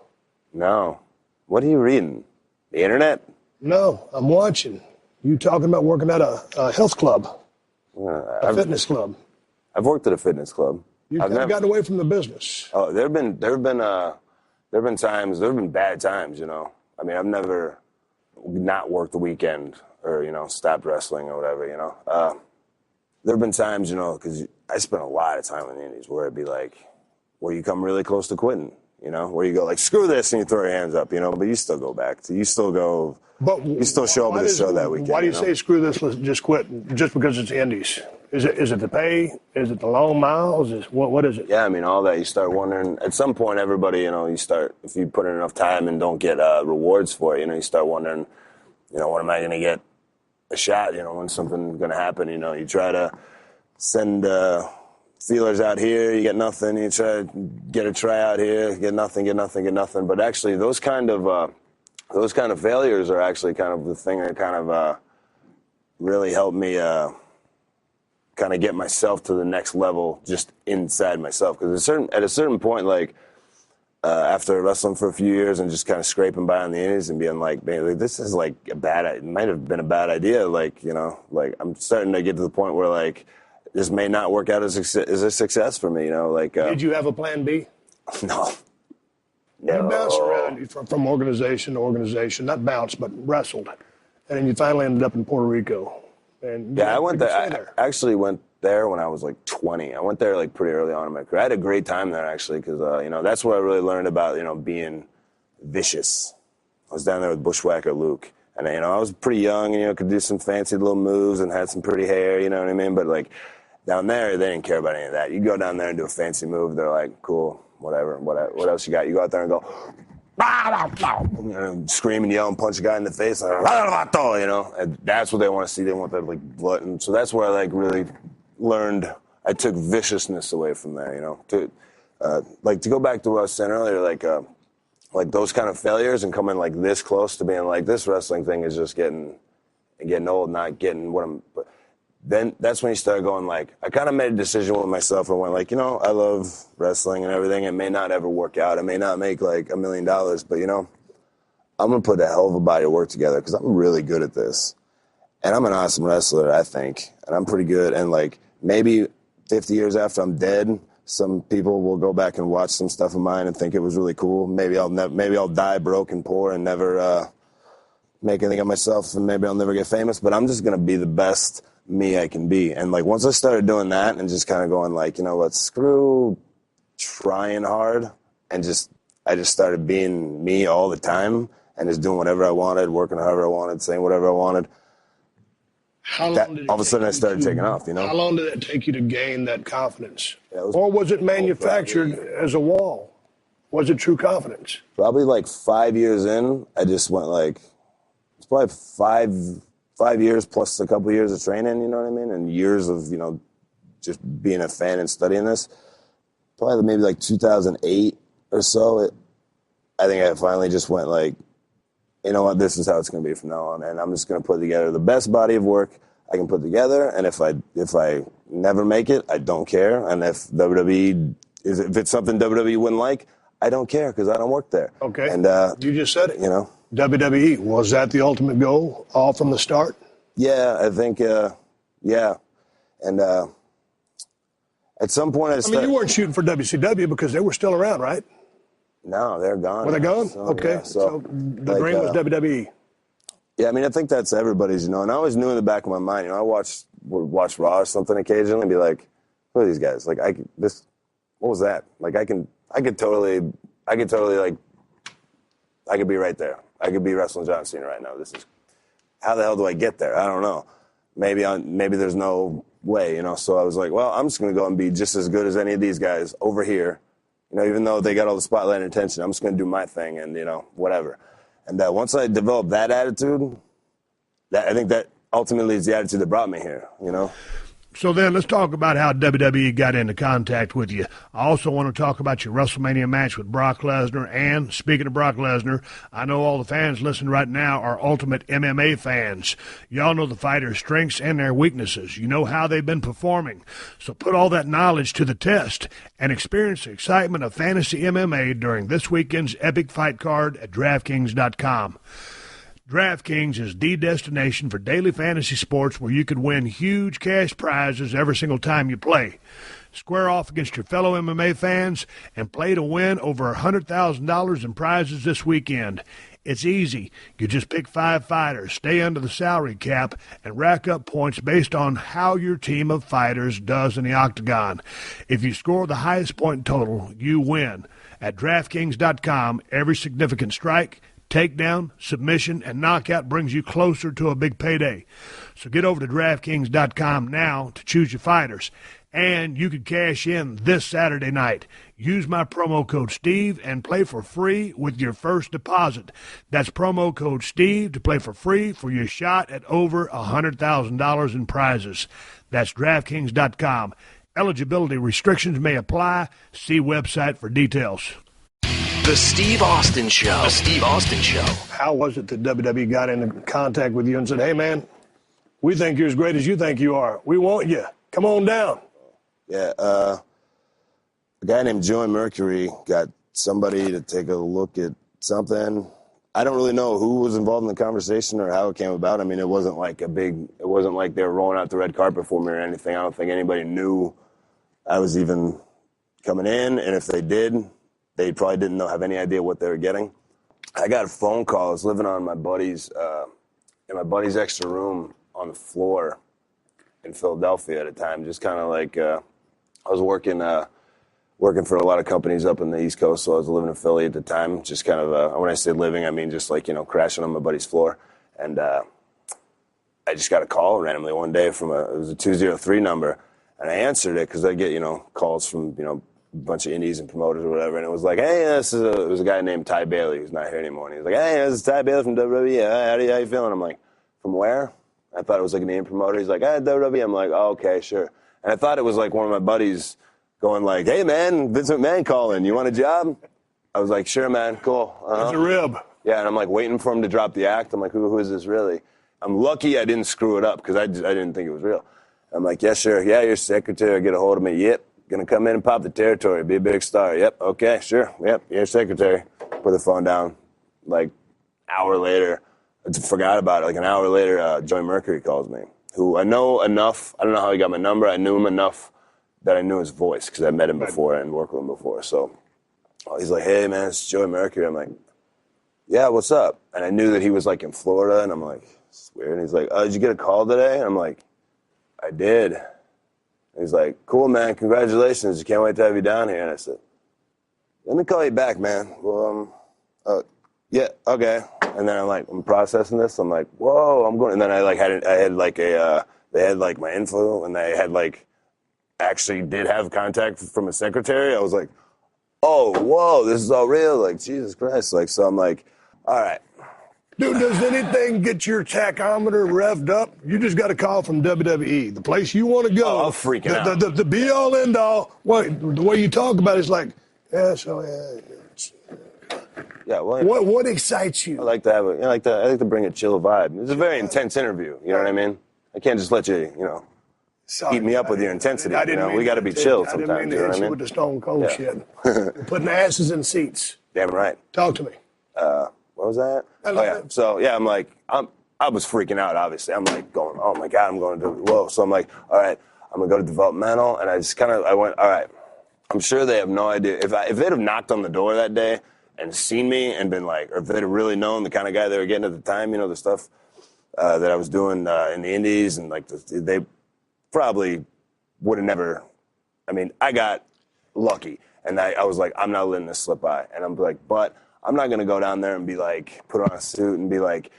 No. What are you reading? The internet? No, I'm watching. You talking about working at a health club, a fitness club. I've worked at a fitness club. You've never gotten away from the business. Oh, there have been times, there have been bad times, I mean, I've never not worked the weekend or, stopped wrestling or whatever, there have been times, because I spent a lot of time in the Indies where it'd be like, where you come really close to quitting, where you go like, screw this, and you throw your hands up, but you still go back. You still show up at the show that weekend. Why do you say screw this, let's just quit, just because it's the Indies? Is it the pay? Is it the long miles? What is it? Yeah, I mean, all that. You start wondering, at some point, everybody, if you put in enough time and don't get rewards for it, you start wondering, when am I going to get a shot, when something's going to happen, you try to send feelers out here, you get nothing, you try to get a tryout here, get nothing. But actually, those kind of failures are actually kind of the thing that kind of really helped me kind of get myself to the next level just inside myself. Because at a certain point, after wrestling for a few years and just kind of scraping by on the Indies and being like, man, this is like it might have been a bad idea. I'm starting to get to the point where this may not work out as a success for me, Did you have a plan B? No. You bounced around from organization to organization, not bounced, but wrestled. And then you finally ended up in Puerto Rico. And I went there. I actually went there when I was 20. I went there pretty early on in my career. I had a great time there actually because that's where I really learned about being vicious. I was down there with Bushwhacker Luke, and I was pretty young and could do some fancy little moves and had some pretty hair. You know what I mean? But down there, they didn't care about any of that. You go down there and do a fancy move, they're like, cool, whatever. What else you got? You go out there and go. Scream and yell and punch a guy in the face, and that's what they want to see. They want that blood, and so that's where I really learned. I took viciousness away from there, to go back to what I was saying earlier, like those kind of failures and coming this close to being this wrestling thing is just getting old, not getting what I'm. But then that's when you start going I kind of made a decision with myself and went I love wrestling and everything. It may not ever work out. I may not make $1 million, but I'm going to put a hell of a body of work together because I'm really good at this. And I'm an awesome wrestler, I think. And I'm pretty good. And maybe 50 years after I'm dead, some people will go back and watch some stuff of mine and think it was really cool. Maybe I'll die broke and poor and never make anything of myself, and maybe I'll never get famous. But I'm just going to be the best me I can be. And once I started doing that and just kind of going what, screw trying hard, and I just started being me all the time and just doing whatever I wanted, working however I wanted, saying whatever I wanted. All of a sudden I started taking off, How long did it take you to gain that confidence? Or was it manufactured as a wall? Was it true confidence? Probably 5 years in, I just went it's probably 5 years plus a couple years of training, you know what I mean? And years of, just being a fan and studying this. Probably maybe 2008 or so, I think I finally just went you know what, this is how it's going to be from now on. And I'm just going to put together the best body of work I can put together, and if I never make it, I don't care. And if if it's something WWE wouldn't like, I don't care because I don't work there. Okay. And you just said it. you know, WWE, was that the ultimate goal all from the start? yeah, I think yeah, and at some point I mean, you weren't shooting for WCW because they were still around, right? No, they're gone. Were they gone? So, Okay. yeah, So the dream was WWE. Yeah, I mean, I think that's everybody's, and I always knew in the back of my mind, I would watch Raw or something occasionally and be like, who are these guys? Like, what was that? Like, I could totally, like, I could be right there. I could be wrestling John Cena right now. How the hell do I get there? I don't know. Maybe there's no way, So I was like, well, I'm just going to go and be just as good as any of these guys over here. Even though they got all the spotlight and attention, I'm just going to do my thing and, whatever. And once I developed that attitude, I think that ultimately is the attitude that brought me here, So then let's talk about how WWE got into contact with you. I also want to talk about your WrestleMania match with Brock Lesnar. And speaking of Brock Lesnar, I know all the fans listening right now are ultimate MMA fans. Y'all know the fighter's strengths and their weaknesses. You know how they've been performing. So put all that knowledge to the test and experience the excitement of fantasy MMA during this weekend's epic fight card at DraftKings.com. DraftKings is the destination for daily fantasy sports where you could win huge cash prizes every single time you play. Square off against your fellow MMA fans and play to win over $100,000 in prizes this weekend. It's easy. You just pick 5 fighters, stay under the salary cap, and rack up points based on how your team of fighters does in the octagon. If you score the highest point total, you win. At DraftKings.com, every significant strike, takedown, submission, and knockout brings you closer to a big payday. So get over to DraftKings.com now to choose your fighters. And you can cash in this Saturday night. Use my promo code Steve and play for free with your first deposit. That's promo code Steve to play for free for your shot at over $100,000 in prizes. That's DraftKings.com. Eligibility restrictions may apply. See website for details. The Steve Austin Show. The Steve Austin Show. How was it that WWE got into contact with you and said, hey, man, we think you're as great as you think you are. We want you. Come on down. Yeah, a guy named Joey Mercury got somebody to take a look at something. I don't really know who was involved in the conversation or how it came about. I mean, it wasn't like it wasn't like they were rolling out the red carpet for me or anything. I don't think anybody knew I was even coming in, and if they did, they probably didn't have any idea what they were getting. I got a phone call. I was living on my buddy's in my buddy's extra room on the floor in Philadelphia at a time. Just kind of like I was working for a lot of companies up in the East Coast, so I was living in Philly at the time. Just kind of when I say living, I mean just like crashing on my buddy's floor. And I just got a call randomly one day from it was a 203 number, and I answered it because I get calls from a bunch of indies and promoters or whatever, and it was like, hey, it was a guy named Ty Bailey who's not here anymore, and he was like, hey, this is Ty Bailey from WWE. How you feeling? I'm like, from where? I thought it was like a name promoter. He's like, hey, WWE. I'm like, oh, okay, sure. And I thought it was like one of my buddies going like, hey, man, Vince McMahon calling. You want a job? I was like, sure, man, cool. It's a rib. Yeah, and I'm like waiting for him to drop the act. I'm like, who is this really? I'm lucky I didn't screw it up because I didn't think it was real. I'm like, yeah, sure. Yeah, your secretary, get a hold of me. Yep. Gonna come in and pop the territory, be a big star. Yep, okay, sure. Yep, your secretary. Put the phone down. Like, hour later, I forgot about it. Like, an hour later, Joey Mercury calls me, who I know enough. I don't know how he got my number. I knew him enough that I knew his voice because I met him before and worked with him before. So he's like, hey, man, it's Joey Mercury. I'm like, yeah, what's up? And I knew that he was, like, in Florida, and I'm like, it's weird. And he's like, did you get a call today? And I'm like, I did. He's like, cool, man, congratulations. Can't wait to have you down here. And I said, let me call you back, man. Well, yeah, okay. And then I'm processing this. I'm like, whoa, I'm going. And then they had like my info, and they had actually did have contact from a secretary. I was like, oh, whoa, this is all real. Like, Jesus Christ. So I'm like, all right. Dude, does anything get your tachometer revved up? You just got a call from WWE, the place you want to go. Oh, I'm freaking out. The be-all, end-all. The way you talk about it is like, yeah, so, yeah. Yeah, well, what excites you? I like to have I like to bring a chill vibe. It's a very intense interview, you know what I mean? I can't just let you, heat me up with your intensity. We got to be chill sometimes. I didn't mean to hit you with the stone cold shit. You're putting asses in seats. Damn right. Talk to me. What was that? So yeah, I was freaking out. Obviously, I'm like going, oh my god, I'm going to whoa. So I'm like, all right, I'm gonna go to developmental, and I went, all right. I'm sure they have no idea if they'd have knocked on the door that day and seen me and been like, or if they'd have really known the kind of guy they were getting at the time, the stuff that I was doing in the Indies, and like they probably would have never. I mean, I got lucky, and I was like, I'm not letting this slip by, and I'm like, but I'm not gonna go down there and be like, put on a suit and be like,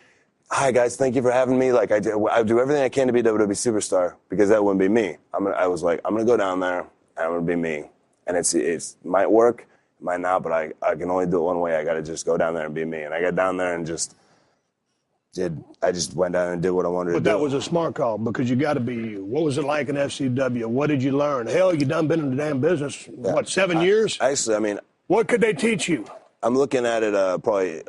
hi guys, thank you for having me. Like I do everything I can to be a WWE superstar, because that wouldn't be me. I was like, I'm gonna go down there and I'm gonna be me. And it might work, it might not, but I can only do it one way. I got to just go down there and be me. And I got down there and I just went down and did what I wanted to do. But that was a smart call, because you got to be you. What was it like in FCW? What did you learn? Hell, you done been in the damn business, 7 years? Actually, I mean. What could they teach you? I'm looking at it probably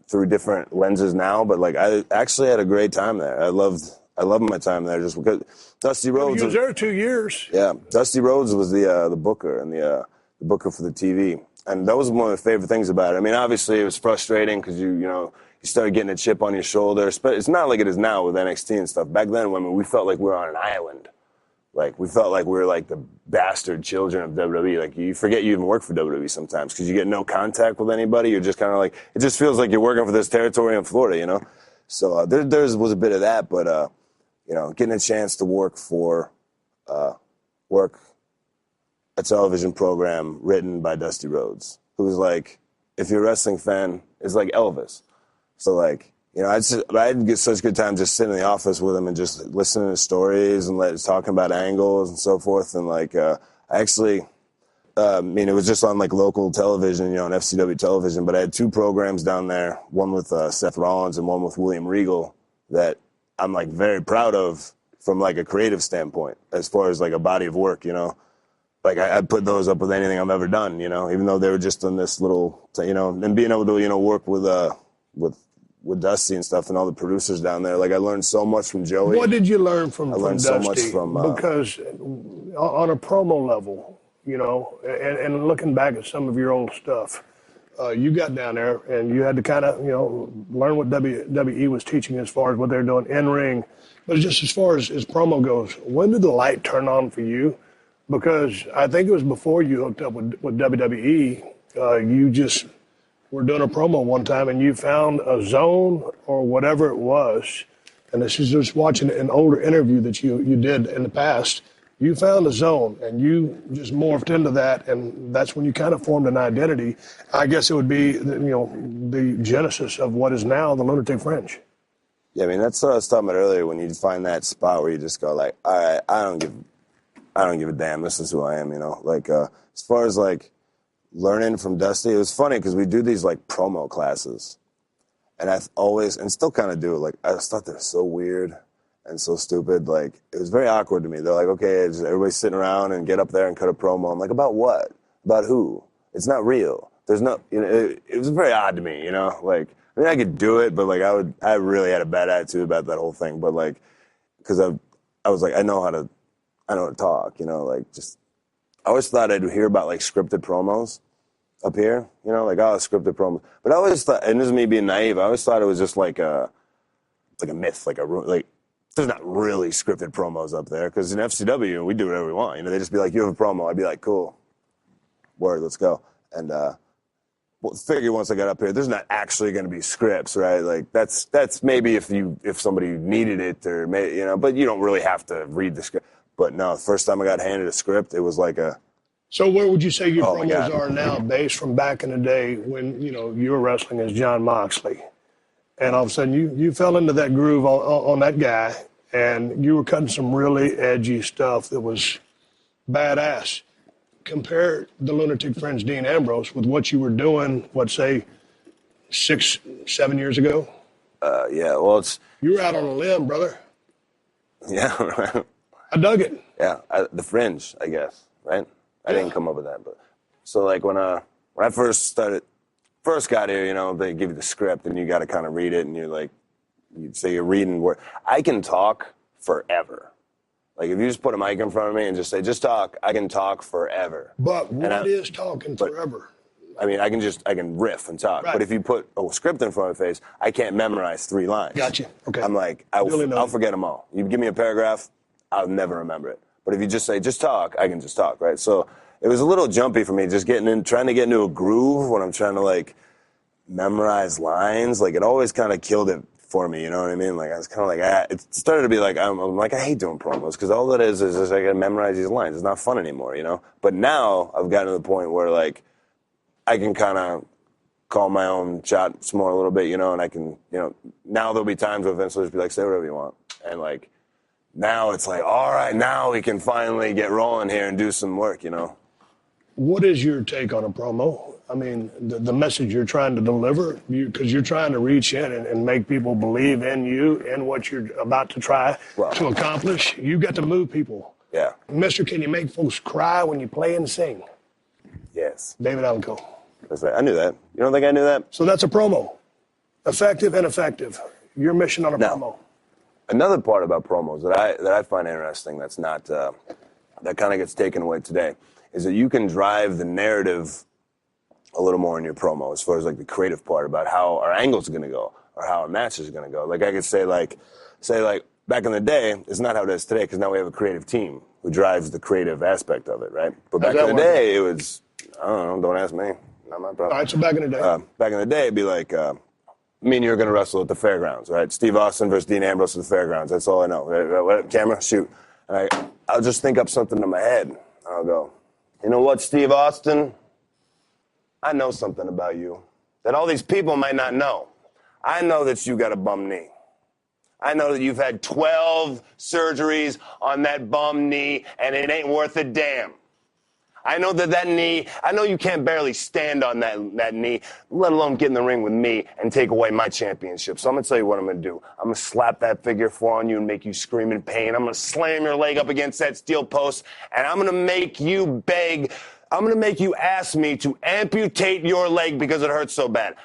through different lenses now, but like I actually had a great time there. I loved my time there just because Dusty Rhodes. You was there 2 years. Yeah, Dusty Rhodes was the booker and the booker for the TV, and that was one of my favorite things about it. I mean, obviously it was frustrating because you started getting a chip on your shoulder. But it's not like it is now with NXT and stuff. Back then, we felt like we were on an island. Like we felt like we were like the bastard children of WWE. Like you forget you even work for WWE sometimes because you get no contact with anybody. You're just kind of like, it just feels like you're working for this territory in Florida, So there was a bit of that, but. Getting a chance to work a television program written by Dusty Rhodes, who's like, if you're a wrestling fan, is like Elvis. So like, I'd get such good time just sitting in the office with him and just listening to stories and talking about angles and so forth. And like, it was just on like local television, on FCW television, but I had 2 programs down there, one with Seth Rollins and one with William Regal, that I'm like very proud of from like a creative standpoint, as far as like a body of work, like I'd put those up with anything I've ever done, even though they were just on this little, and being able to, work with Dusty and stuff and all the producers down there. Like I learned so much from Joey. What did you learn from Dusty? I learned so much from, because on a promo level, and looking back at some of your old stuff, you got down there and you had to kind of, learn what WWE was teaching as far as what they're doing in ring. But just as far as promo goes, when did the light turn on for you? Because I think it was before you hooked up with WWE. You just were doing a promo one time and you found a zone or whatever it was. And this is just watching an older interview that you did in the past. You found a zone, and you just morphed into that, and that's when you kind of formed an identity. I guess it would be, the genesis of what is now the Lunatic Fringe. Yeah, I mean, that's what I was talking about earlier, when you find that spot where you just go like, all right, I don't give a damn. This is who I am, Like, as far as, like, learning from Dusty, it was funny because we do these, like, promo classes. And I always, and still kind of do, like, I just thought they were so weird and so stupid. Like, it was very awkward to me. They're like, okay, everybody's sitting around and get up there and cut a promo. I'm like, about what? About who? It's not real. There's no, it was very odd to me, Like, I mean, I could do it, but like, I really had a bad attitude about that whole thing. But like, because I was like, I know how to talk, like just, I always thought I'd hear about like scripted promos up here, like, oh, scripted promos. But I always thought, and this is me being naive, I always thought it was just like a myth, like there's not really scripted promos up there, because in FCW, we do whatever we want. They just be like, you have a promo. I'd be like, cool. Word, let's go. And figure once I got up here, there's not actually going to be scripts, right? Like that's maybe if somebody needed it, or but you don't really have to read the script. But no, the first time I got handed a script, it was like a. So where would you say your promos are now, based from back in the day when you were wrestling as John Moxley? And all of a sudden, you fell into that groove on that guy, and you were cutting some really edgy stuff that was badass. Compare the Lunatic Fringe Dean Ambrose with what you were doing, say, 6-7 years ago? Yeah, well, you were out on a limb, brother. Yeah, right. I dug it. Yeah, the Fringe, I guess, right? I didn't come up with that, but so like when I first got here, they give you the script and you got to kind of read it, and you're like, you're reading where I can talk forever. Like, if you just put a mic in front of me and just say, just talk, I can talk forever. But what is talking forever? I mean, I can riff and talk. Right. But if you put a script in front of my face, I can't memorize 3 lines. Gotcha. Okay. I'm like, I'll forget them all. You give me a paragraph, I'll never remember it. But if you just say, just talk, I can just talk, right? So it was a little jumpy for me, just trying to get into a groove when I'm trying to, like, memorize lines. Like, it always kind of killed it for me, you know what I mean? Like, I was kind of like, it started to be like, I'm like, I hate doing promos, because all it is just I got to memorize these lines. It's not fun anymore, you know? But now I've gotten to the point where, like, I can kind of call my own shots more a little bit, you know, and I can, you know, now there'll be times where Vince will just be like, say whatever you want. And, like, now it's like, all right, now we can finally get rolling here and do some work, you know? What is your take on a promo? I mean, the message you're trying to deliver, because you're trying to reach in and make people believe in you and what you're about to try to accomplish. You got to move people. Yeah. Mister, can you make folks cry when you play and sing? Yes. David Allenco. That's right. I knew that. You don't think I knew that? So that's a promo. Effective and effective. Your mission on a promo. Another part about promos that I find interesting that's not, that kind of gets taken away today, is that you can drive the narrative a little more in your promo, as far as, like, the creative part about how our angles are going to go or how our matches are going to go. Like, I could say back in the day, it's not how it is today, because now we have a creative team who drives the creative aspect of it, right? But back in the day, it was, I don't know, don't ask me. Not my problem. All right, so back in the day. Back in the day, it'd be like, me and you are going to wrestle at the fairgrounds, right? Steve Austin versus Dean Ambrose at the fairgrounds. That's all I know. Right? Camera, shoot. And I'll just think up something in my head. I'll go, you know what, Steve Austin? I know something about you that all these people might not know. I know that you got a bum knee. I know that you've had 12 surgeries on that bum knee, and it ain't worth a damn. I know that knee, I know you can't barely stand on that knee, let alone get in the ring with me and take away my championship. So I'm going to tell you what I'm going to do. I'm going to slap that figure 4 on you and make you scream in pain. I'm going to slam your leg up against that steel post, and I'm going to make you beg. I'm going to make you ask me to amputate your leg because it hurts so bad.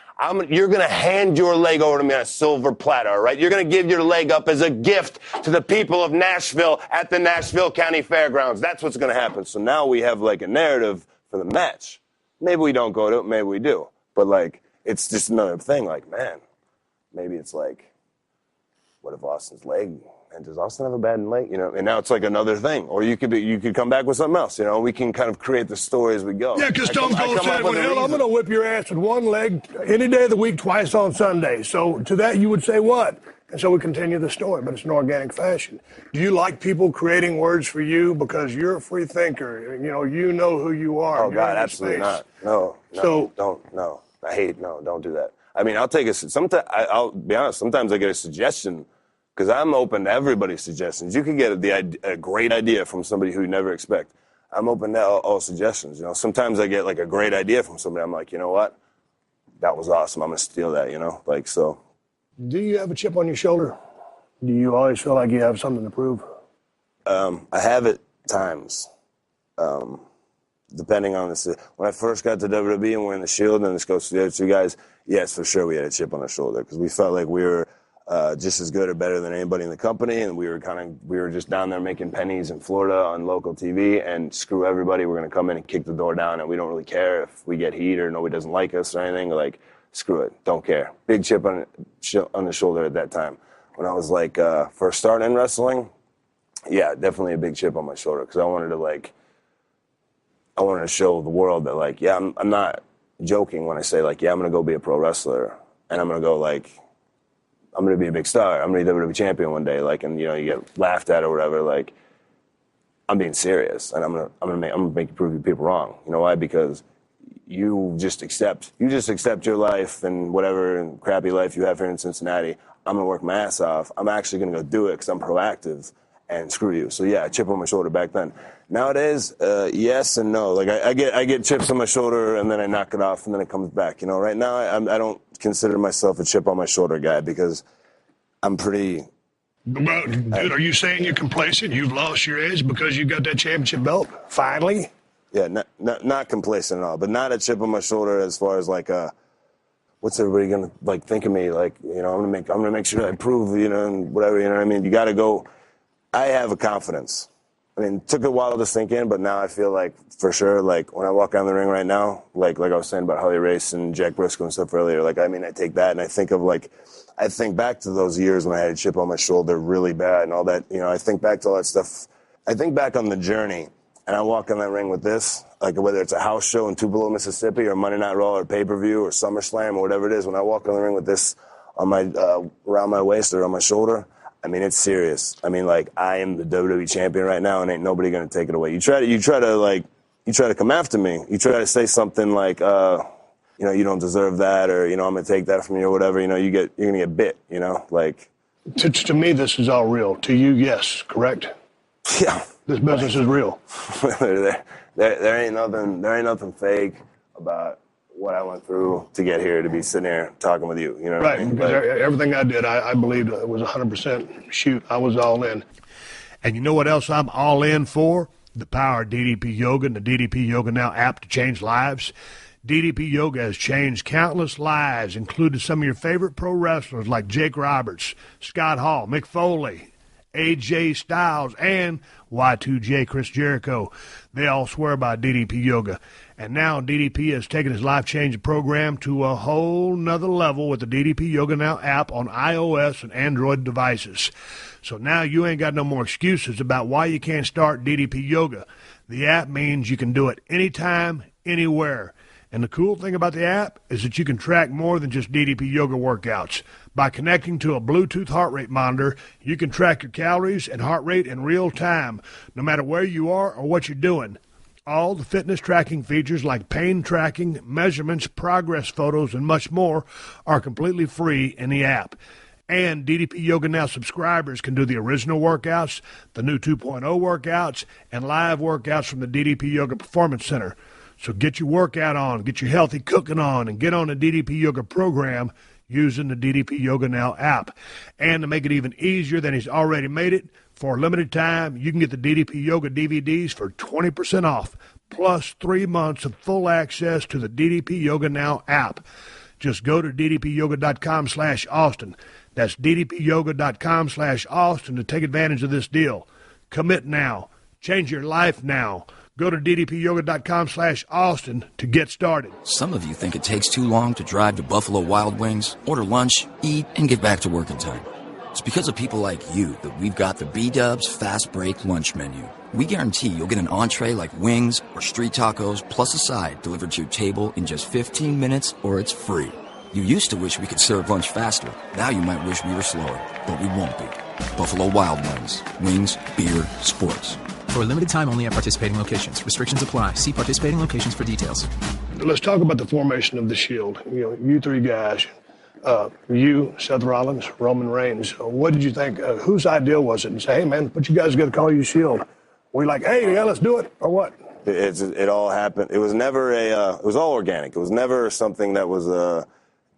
You're going to hand your leg over to me on a silver platter, all right? You're going to give your leg up as a gift to the people of Nashville at the Nashville County Fairgrounds. That's what's going to happen. So now we have, like, a narrative for the match. Maybe we don't go to it, maybe we do. But, like, it's just another thing. Like, man, maybe it's like, what if Austin's leg... And does Austin have a bad leg? You know, and now it's like another thing. Or you could come back with something else. You know, we can kind of create the story as we go. Yeah, because Stone Cold said, well, hell, I'm going to whip your ass with one leg any day of the week, twice on Sunday. So to that you would say what? And so we continue the story, but it's an organic fashion. Do you like people creating words for you because you're a free thinker? You know who you are. Oh, God, absolutely not. No, don't do that. I mean, I'll be honest, sometimes I get a suggestion, because I'm open to everybody's suggestions. You can get a great idea from somebody who you never expect. I'm open to all suggestions. You know, sometimes I get, like, a great idea from somebody. I'm like, you know what? That was awesome. I'm going to steal that, you know? Like, so. Do you have a chip on your shoulder? Do you always feel like you have something to prove? I have at times. Depending on when I first got to WWE and we're in the Shield and this goes to the other 2 guys, yes, for sure we had a chip on our shoulder, because we felt like we were just as good or better than anybody in the company, and we were just down there making pennies in Florida on local TV, and screw everybody, we're going to come in and kick the door down, and we don't really care if we get heat or nobody doesn't like us or anything. Like, screw it, don't care. Big chip on the shoulder at that time. When I was, like, first starting in wrestling, yeah, definitely a big chip on my shoulder, because I wanted to show the world that, like, yeah, I'm not joking when I say, like, yeah, I'm going to go be a pro wrestler, and I'm going to go, like, I'm going to be a big star. I'm going to be WWE champion one day. Like, and, you know, you get laughed at or whatever. Like, I'm being serious, and I'm going to make you prove people wrong. You know why? Because you just accept your life and whatever crappy life you have here in Cincinnati. I'm going to work my ass off. I'm actually going to go do it because I'm proactive, and screw you. So yeah, a chip on my shoulder back then. Nowadays, yes and no. Like, I get chips on my shoulder, and then I knock it off, and then it comes back. You know, right now I don't consider myself a chip on my shoulder guy, because I'm pretty. Well, dude, are you saying you're complacent? You've lost your edge because you got that championship belt finally? Yeah, not complacent at all, but not a chip on my shoulder as far as, like, what's everybody gonna, like, think of me? Like, you know, I'm gonna make sure I prove, you know, and whatever. You know what I mean? You got to go. I have a confidence. I mean, it took a while to sink in, but now I feel like, for sure, like, when I walk down the ring right now, like I was saying about Harley Race and Jack Briscoe and stuff earlier, like, I mean, I take that and I think back to those years when I had a chip on my shoulder really bad and all that, you know, I think back to all that stuff. I think back on the journey, and I walk in that ring with this, like, whether it's a house show in Tupelo, Mississippi, or Monday Night Raw, or pay-per-view, or SummerSlam, or whatever it is, when I walk in the ring with this on my, around my waist or on my shoulder, I mean, it's serious. I mean, like, I am the WWE champion right now, and ain't nobody gonna take it away. You try to come after me. You try to say something like, you know, you don't deserve that, or, you know, I'm gonna take that from you, or whatever. You know, you're gonna get bit. You know, like. To me, this is all real. To you, yes, correct. Yeah. This business is real. there ain't nothing fake about what I went through to get here, to be sitting here talking with you. You know what right, I mean? Because everything I did, I believed it was 100% shoot. I was all in. And you know what else I'm all in for? The power of DDP Yoga and the DDP Yoga Now app to change lives. DDP Yoga has changed countless lives, including some of your favorite pro wrestlers like Jake Roberts, Scott Hall, Mick Foley, AJ Styles, and Y2J Chris Jericho. They all swear by DDP Yoga. And now DDP has taken his life-changing program to a whole nother level with the DDP Yoga Now app on iOS and Android devices. So now you ain't got no more excuses about why you can't start DDP Yoga. The app means you can do it anytime, anywhere. And the cool thing about the app is that you can track more than just DDP Yoga workouts. By connecting to a Bluetooth heart rate monitor, you can track your calories and heart rate in real time, no matter where you are or what you're doing. All the fitness tracking features like pain tracking, measurements, progress photos, and much more are completely free in the app. And DDP Yoga Now subscribers can do the original workouts, the new 2.0 workouts, and live workouts from the DDP Yoga Performance Center. So get your workout on, get your healthy cooking on, and get on the DDP Yoga program using the DDP Yoga Now app. And to make it even easier than he's already made it, for a limited time, you can get the DDP Yoga DVDs for 20% off, plus 3 months of full access to the DDP Yoga Now app. Just go to ddpyoga.com/Austin. That's ddpyoga.com/Austin to take advantage of this deal. Commit now. Change your life now. Go to ddpyoga.com/Austin to get started. Some of you think it takes too long to drive to Buffalo Wild Wings, order lunch, eat, and get back to work in time. It's because of people like you that we've got the B-Dubs Fast Break Lunch Menu. We guarantee you'll get an entree like wings or street tacos plus a side delivered to your table in just 15 minutes or it's free. You used to wish we could serve lunch faster. Now you might wish we were slower, but we won't be. Buffalo Wild Wings. Wings, beer, sports. For a limited time only at participating locations. Restrictions apply. See participating locations for details. Let's talk about the formation of the Shield. You know, you three guys, you, Seth Rollins, Roman Reigns. What did you think? Whose idea was it? And say, hey, man, what you guys got to call you Shield? Were you like, hey, yeah, let's do it, or what? It all happened. It was never it was all organic. It was never something that was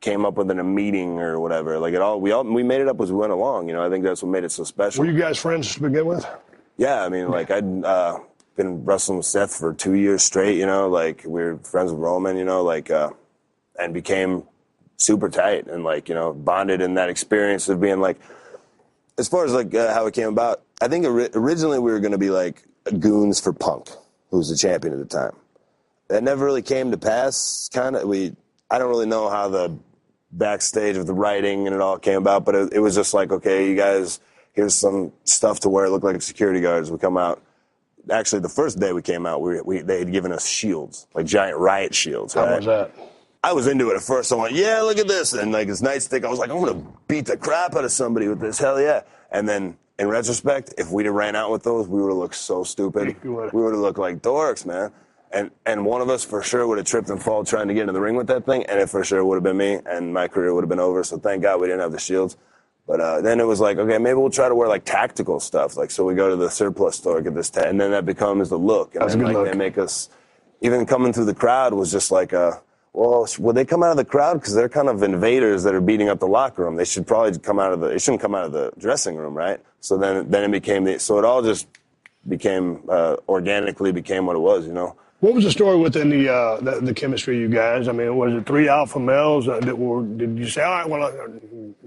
came up with in a meeting or whatever. Like we made it up as we went along. You know, I think that's what made it so special. Were you guys friends to begin with? Yeah, I mean, like I'd been wrestling with Seth for 2 years straight. You know, like we were friends with Roman. You know, like and became super tight and like, you know, bonded in that experience of being like, as far as like how it came about, I think originally we were going to be like goons for Punk, who was the champion at the time. That never really came to pass. I don't really know how the backstage of the writing and it all came about, but it was just like, okay, you guys, here's some stuff to wear. It looked like security guards. We come out. Actually, the first day we came out, they had given us shields, like giant riot shields. Right? How was that? I was into it at first. I went, yeah, look at this. And like this nightstick, I was like, I'm going to beat the crap out of somebody with this. Hell yeah. And then in retrospect, if we'd have ran out with those, we would have looked so stupid. We would have looked like dorks, man. And one of us for sure would have tripped and fallen trying to get in the ring with that thing. And it for sure would have been me. And my career would have been over. So thank God we didn't have the shields. But then it was like, okay, maybe we'll try to wear like tactical stuff. Like, so we go to the surplus store, get this, and then that becomes the look. And that's then a good look. They make us, even coming through the crowd was just like well, would they come out of the crowd? Because they're kind of invaders that are beating up the locker room. They should probably they shouldn't come out of the dressing room, right? So then it became so it all just became, organically became what it was, you know? What was the story within the chemistry, you guys? I mean, was it 3 alpha males? Did you say, all right, well,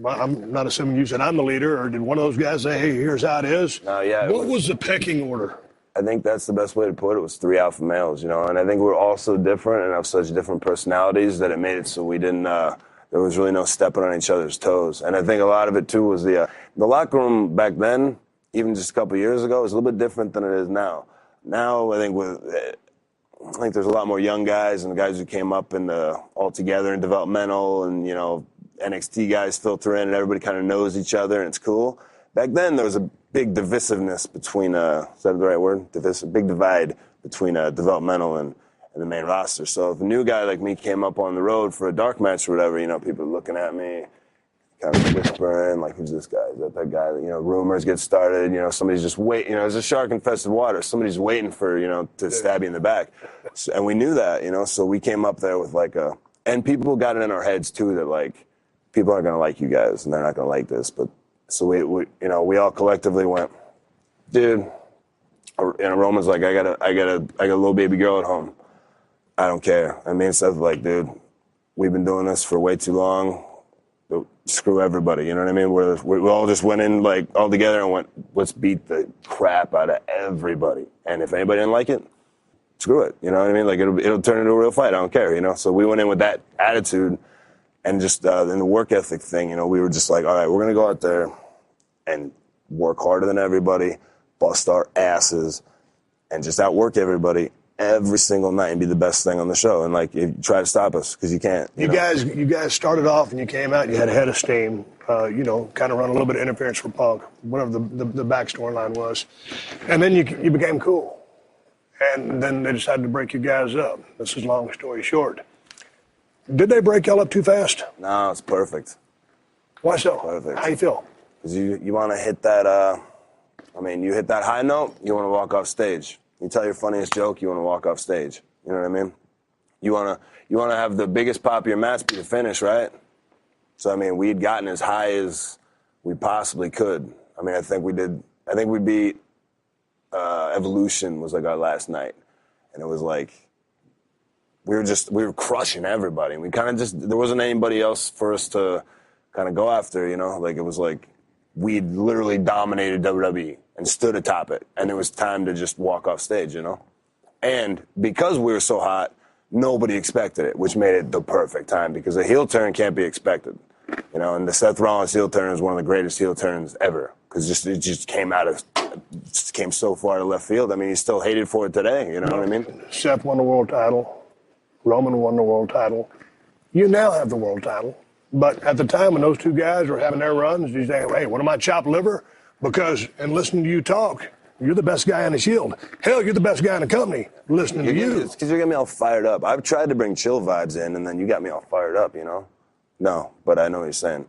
I'm not assuming you said I'm the leader, or did one of those guys say, hey, here's how it is? No, yeah. What was the pecking order? I think that's the best way to put it, was 3 alpha males, you know, and I think we're all so different and have such different personalities that it made it so we didn't, there was really no stepping on each other's toes. And I think a lot of it, too, was the locker room back then, even just a couple of years ago, was a little bit different than it is now. Now, I think there's a lot more young guys and guys who came up in all together in developmental, and, you know, NXT guys filter in and everybody kind of knows each other and it's cool. Back then, there was a big divisiveness between, is that the right word? Big divide between developmental and the main roster. So if a new guy like me came up on the road for a dark match or whatever, you know, people are looking at me, kind of whispering, like, who's this guy? Is that guy? You know, rumors get started, you know, somebody's just waiting. You know, it's a shark-infested water. Somebody's waiting for, you know, to stab you in the back. So, and we knew that, you know, so we came up there with like and people got it in our heads too that like, people aren't going to like you guys and they're not going to like this, but so we you know, we all collectively went, dude, and Roman's like, I got a little baby girl at home. I don't care. I mean, stuff like, dude, we've been doing this for way too long. Screw everybody, you know what I mean? We all just went in like all together and went, let's beat the crap out of everybody. And if anybody didn't like it, screw it. You know what I mean? Like it'll turn into a real fight. I don't care, you know? So we went in with that attitude. And just in the work ethic thing, you know, we were just like, all right, we're going to go out there and work harder than everybody, bust our asses, and just outwork everybody every single night and be the best thing on the show. And, like, you try to stop us because you can't. You guys started off and you came out and you had a head of steam, you know, kind of run a little bit of interference for Punk, whatever the back storyline was. And then you became cool. And then they decided to break you guys up. This is long story short. Did they break y'all up too fast? No, it's perfect. Why so? Perfect. How you feel? Because you want to hit that, you hit that high note, you want to walk off stage. You tell your funniest joke, you want to walk off stage. You know what I mean? You want to have the biggest pop of your match be the finish, right? So, I mean, we'd gotten as high as we possibly could. I mean, I think we beat Evolution was like our last night. And it was like, we were crushing everybody. And we kind of there wasn't anybody else for us to kind of go after, you know? Like, it was like we'd literally dominated WWE and stood atop it. And it was time to just walk off stage, you know? And because we were so hot, nobody expected it, which made it the perfect time because a heel turn can't be expected. You know, and the Seth Rollins heel turn is one of the greatest heel turns ever because it just came so far to left field. I mean, he's still hated for it today, you know what I mean? Seth won the world title. Roman won the world title. You now have the world title. But at the time when those two guys were having their runs, you say, hey, what am I, chopped liver? Because in listening to you talk, you're the best guy in the Shield. Hell, you're the best guy in the company listening to you. It's because you're getting me all fired up. I've tried to bring chill vibes in, and then you got me all fired up, you know? No, but I know what you're saying.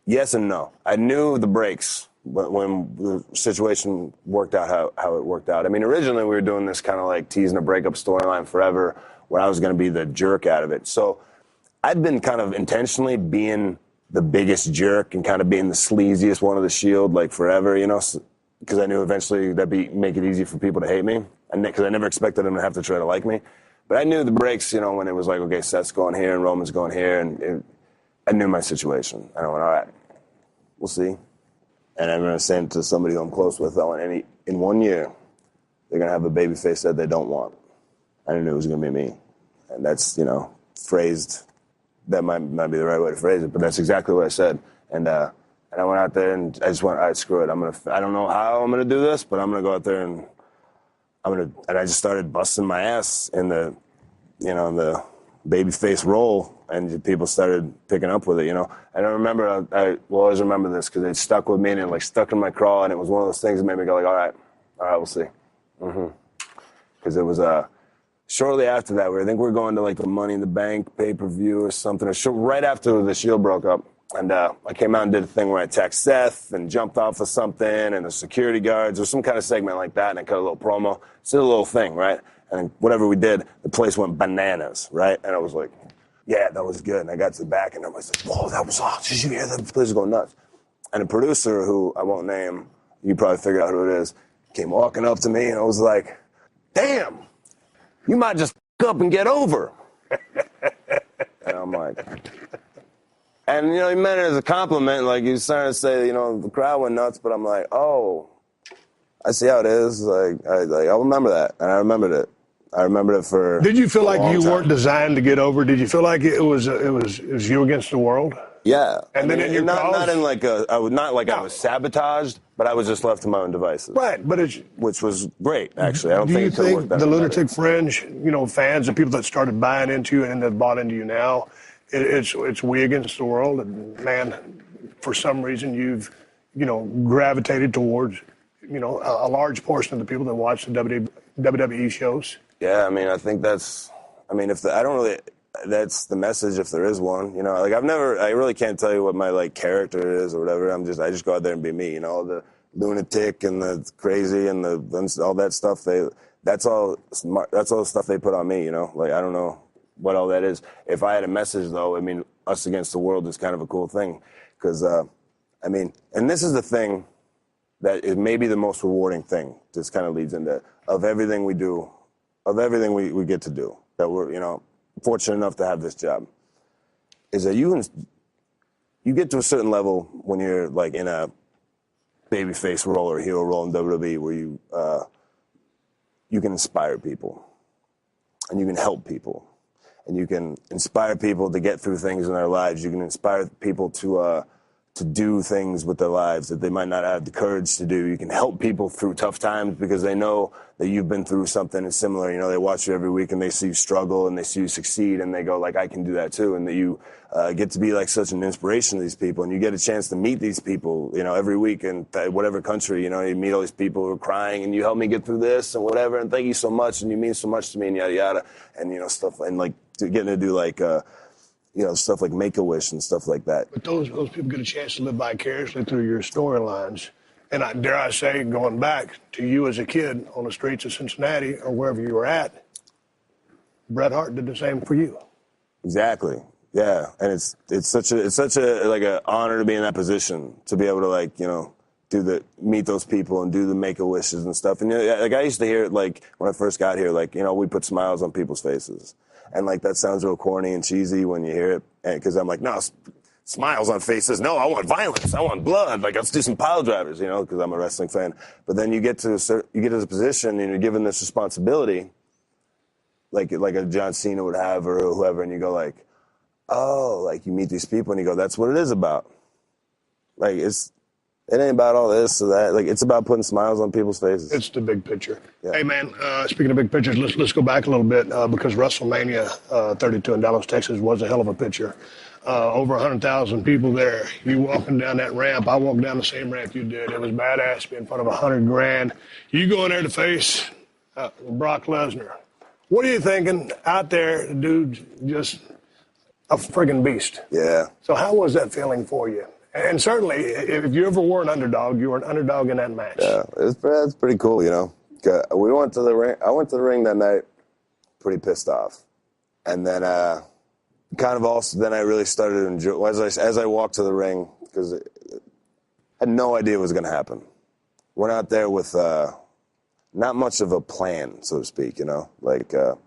Yes and no. I knew the breaks when the situation worked out how it worked out. I mean, originally we were doing this kind of like teasing a breakup storyline forever where I was going to be the jerk out of it. So I'd been kind of intentionally being the biggest jerk and kind of being the sleaziest one of the Shield, like forever, you know, because I knew eventually that'd make it easy for people to hate me, and because I never expected them to have to try to like me. But I knew the breaks, you know, when it was like, okay, Seth's going here and Roman's going here, and I knew my situation. And I went, all right, we'll see. And I'm going to send it to somebody who I'm close with. I went, in 1 year, they're going to have a babyface that they don't want. I knew it was going to be me. And that's, you know, phrased, that might be the right way to phrase it, but that's exactly what I said. And I went out there and I just went, all right, screw it. I don't know how I'm going to do this, but I'm going to go out there and and I just started busting my ass in the babyface role, and people started picking up with it, you know. And I remember, I will always remember this because it stuck with me and it like stuck in my craw, and it was one of those things that made me go like, all right, we'll see. Because it was shortly after that, I think we were going to like the Money in the Bank pay-per-view or something, right after the Shield broke up. And I came out and did a thing where I attacked Seth and jumped off of something and the security guards or some kind of segment like that, and I cut a little promo. It's a little thing, right? And whatever we did, the place went bananas, right? And I was like, yeah, that was good. And I got to the back and I was like, whoa, that was awesome. Did you hear that? The place was going nuts. And the producer, who I won't name, you probably figured out who it is, came walking up to me and I was like, damn, you might just up and get over. And I'm like... And, you know, he meant it as a compliment. Like, he was trying to say, you know, the crowd went nuts, but I'm like, oh, I see how it is. I'll remember that. And I remembered it. I remembered it for. Did you feel a like long you time. weren't designed to get over? Did you feel like it was you against the world? Yeah. And then in your not in like I was sabotaged, but I was just left to my own devices. Right, but which was great, actually. I don't do think you it could have think worked better the than Lunatic that. Fringe, you know, fans, the people that started buying into you and that bought into you now, it's we against the world, and man, for some reason you've, you know, gravitated towards, you know, a large portion of the people that watch the WWE shows. Yeah, I mean, I think that's. I mean, that's the message if there is one. You know, like I really can't tell you what my like character is or whatever. I just go out there and be me. You know, the lunatic and the crazy and all that stuff. That's all stuff they put on me. You know, like I don't know what all that is. If I had a message though, I mean, us against the world is kind of a cool thing, because I mean, and this is the thing that is maybe the most rewarding thing. This kind of leads into of everything we do, of everything we get to do, that we're, you know, fortunate enough to have this job, is that you get to a certain level when you're like in a babyface role or hero role in WWE where you can inspire people and you can help people and you can inspire people to get through things in their lives. You can inspire people to do things with their lives that they might not have the courage to do. You can help people through tough times because they know that you've been through something similar. You know, they watch you every week and they see you struggle and they see you succeed and they go like, I can do that too. And that you get to be like such an inspiration to these people, and you get a chance to meet these people, you know, every week in whatever country. You know, you meet all these people who are crying and you help me get through this and whatever, and thank you so much and you mean so much to me and yada yada, and you know, stuff, and like getting to do like you know, stuff like Make-A-Wish and stuff like that. But those people get a chance to live vicariously through your storylines. And dare I say, going back to you as a kid on the streets of Cincinnati or wherever you were at, Bret Hart did the same for you. Exactly. Yeah. And it's such a like an honor to be in that position, to be able to, like, you know, meet those people and do the Make-A-Wishes and stuff. And you know, like I used to hear it, like when I first got here, like, you know, we put smiles on people's faces. And like that sounds real corny and cheesy when you hear it, because I'm like, no, smiles on faces. No, I want violence. I want blood. Like, let's do some pile drivers, you know, because I'm a wrestling fan. But then you get to this position and you're given this responsibility, like a John Cena would have or whoever, and you go like, oh, like you meet these people and you go, that's what it is about. Like it ain't about all this or that. Like, it's about putting smiles on people's faces. It's the big picture. Yeah. Hey, man, speaking of big pictures, let's go back a little bit because WrestleMania 32 in Dallas, Texas was a hell of a picture. Over 100,000 people there. You walking down that ramp. I walked down the same ramp you did. It was badass to be in front of 100 grand. You go in there to face Brock Lesnar. What are you thinking out there? The dude's just a friggin' beast. Yeah. So how was that feeling for you? And certainly, if you ever were an underdog, you were an underdog in that match. Yeah, it's pretty cool, you know. We went to the ring. I went to the ring that night pretty pissed off. And then kind of also, then I really started to enjoy, as I walked to the ring, because I had no idea what was going to happen. Went out there with not much of a plan, so to speak, you know, like to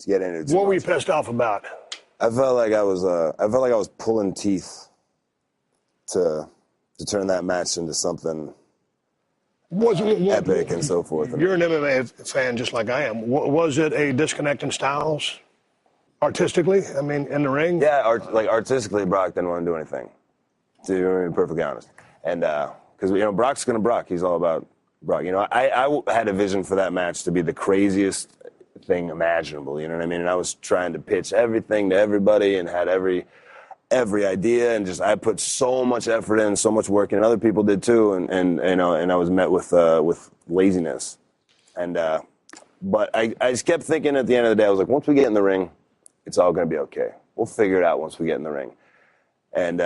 get into it. What were you pissed off about? I felt like I was pulling teeth to turn that match into something epic and so forth. You're an MMA fan just like I am. Was it a disconnect in styles artistically? I mean, in the ring? Yeah, artistically, Brock didn't want to do anything, to be perfectly honest. And because, you know, Brock's going to Brock. He's all about Brock. You know, I had a vision for that match to be the craziest thing imaginable, you know what I mean? And I was trying to pitch everything to everybody and had every idea, and just I put so much effort in, so much work in, and other people did too, and you know, and I was met with laziness, and but I just kept thinking at the end of the day, I was like, once we get in the ring, it's all gonna be okay. We'll figure it out once we get in the ring, and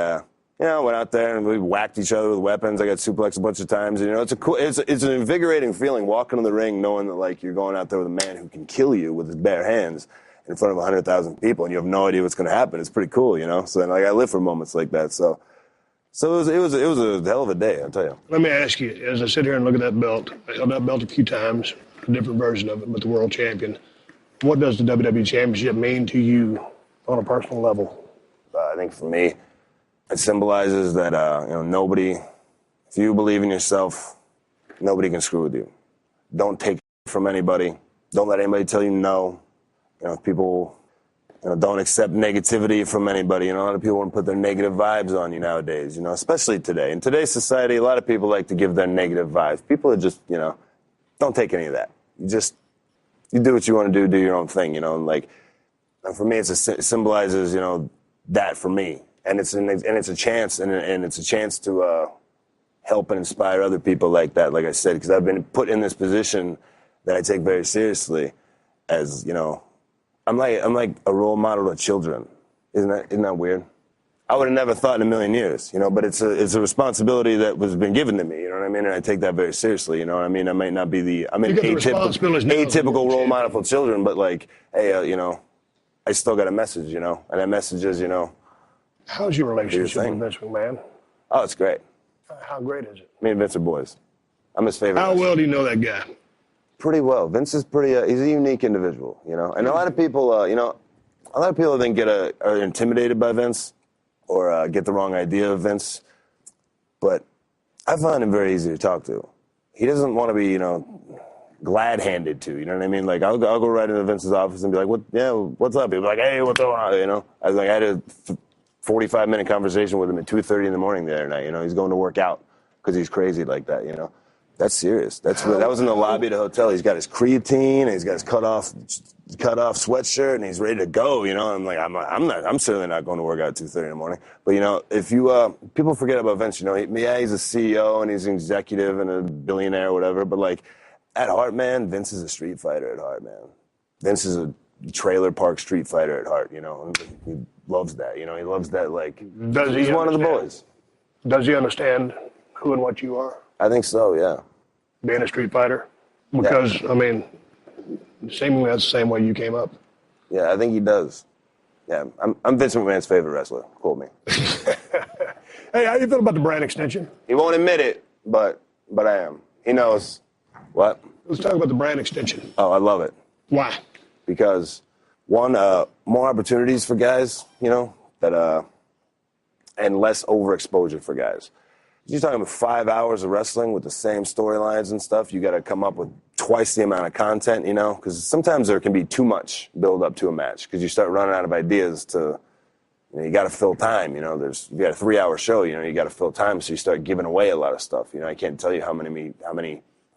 you know, went out there and we whacked each other with weapons. I got suplexed a bunch of times, and you know, it's an invigorating feeling walking in the ring, knowing that like you're going out there with a man who can kill you with his bare hands in front of 100,000 people, and you have no idea what's going to happen. It's pretty cool, you know. So then, like, I live for moments like that. So it was a hell of a day, I'll tell you. Let me ask you, as I sit here and look at that belt, I held that belt a few times, a different version of it, but the world champion. What does the WWE Championship mean to you on a personal level? I think for me, it symbolizes that, nobody, if you believe in yourself, nobody can screw with you. Don't take from anybody. Don't let anybody tell you no. If people, don't accept negativity from anybody. A lot of people want to put their negative vibes on you nowadays, especially today. In today's society, a lot of people like to give their negative vibes. People are just, don't take any of that. You do what you want to do your own thing, and for me, it symbolizes, that for me. And it's a chance, and it's a chance to help and inspire other people like that, like I said, because I've been put in this position that I take very seriously as, I'm like a role model to children. Isn't that weird? I would have never thought in a million years, but it's a responsibility that was been given to me, you know what I mean? And I take that very seriously, you know what I mean? I might not be I'm an atypical role model for children, but hey, I still got a message, and that message is, How's your relationship with Vince McMahon? Oh, it's great. How great is it? Me and Vince are boys. I'm his favorite. How well do you know that guy? Pretty well. Vince is he's a unique individual, And a lot of people, I think are intimidated by Vince or get the wrong idea of Vince. But I find him very easy to talk to. He doesn't want to be, glad-handed to, you know what I mean? I'll go right into Vince's office and be like, what's up? He'll be like, hey, what's going on, I had a 45-minute conversation with him at 2:30 in the morning the other night, He's going to work out because he's crazy like that, That's serious. That was in the lobby of the hotel. He's got his creatine, and he's got his cut off sweatshirt, and he's ready to go, I'm like, I'm certainly not going to work out at 2:30 in the morning. But, if you, people forget about Vince, he's a CEO and he's an executive and a billionaire or whatever, but at heart, man, Vince is a street fighter at heart, man. Vince is a trailer park street fighter at heart, He loves that, He loves that, he's one of the boys. Does he understand who and what you are? I think so, yeah. Being a street fighter? Because, seemingly that's the same way you came up. Yeah, I think he does. Yeah, I'm Vince McMahon's favorite wrestler. Quote me. Hey, how you feel about the brand extension? He won't admit it, but I am. He knows. What? Let's talk about the brand extension. Oh, I love it. Why? Because, one, more opportunities for guys, that and less overexposure for guys. You're talking about 5 hours of wrestling with the same storylines and stuff. You got to come up with twice the amount of content, because sometimes there can be too much build up to a match because you start running out of ideas to, you got to fill time. You got a 3-hour show, you got to fill time, so you start giving away a lot of stuff. I can't tell you how many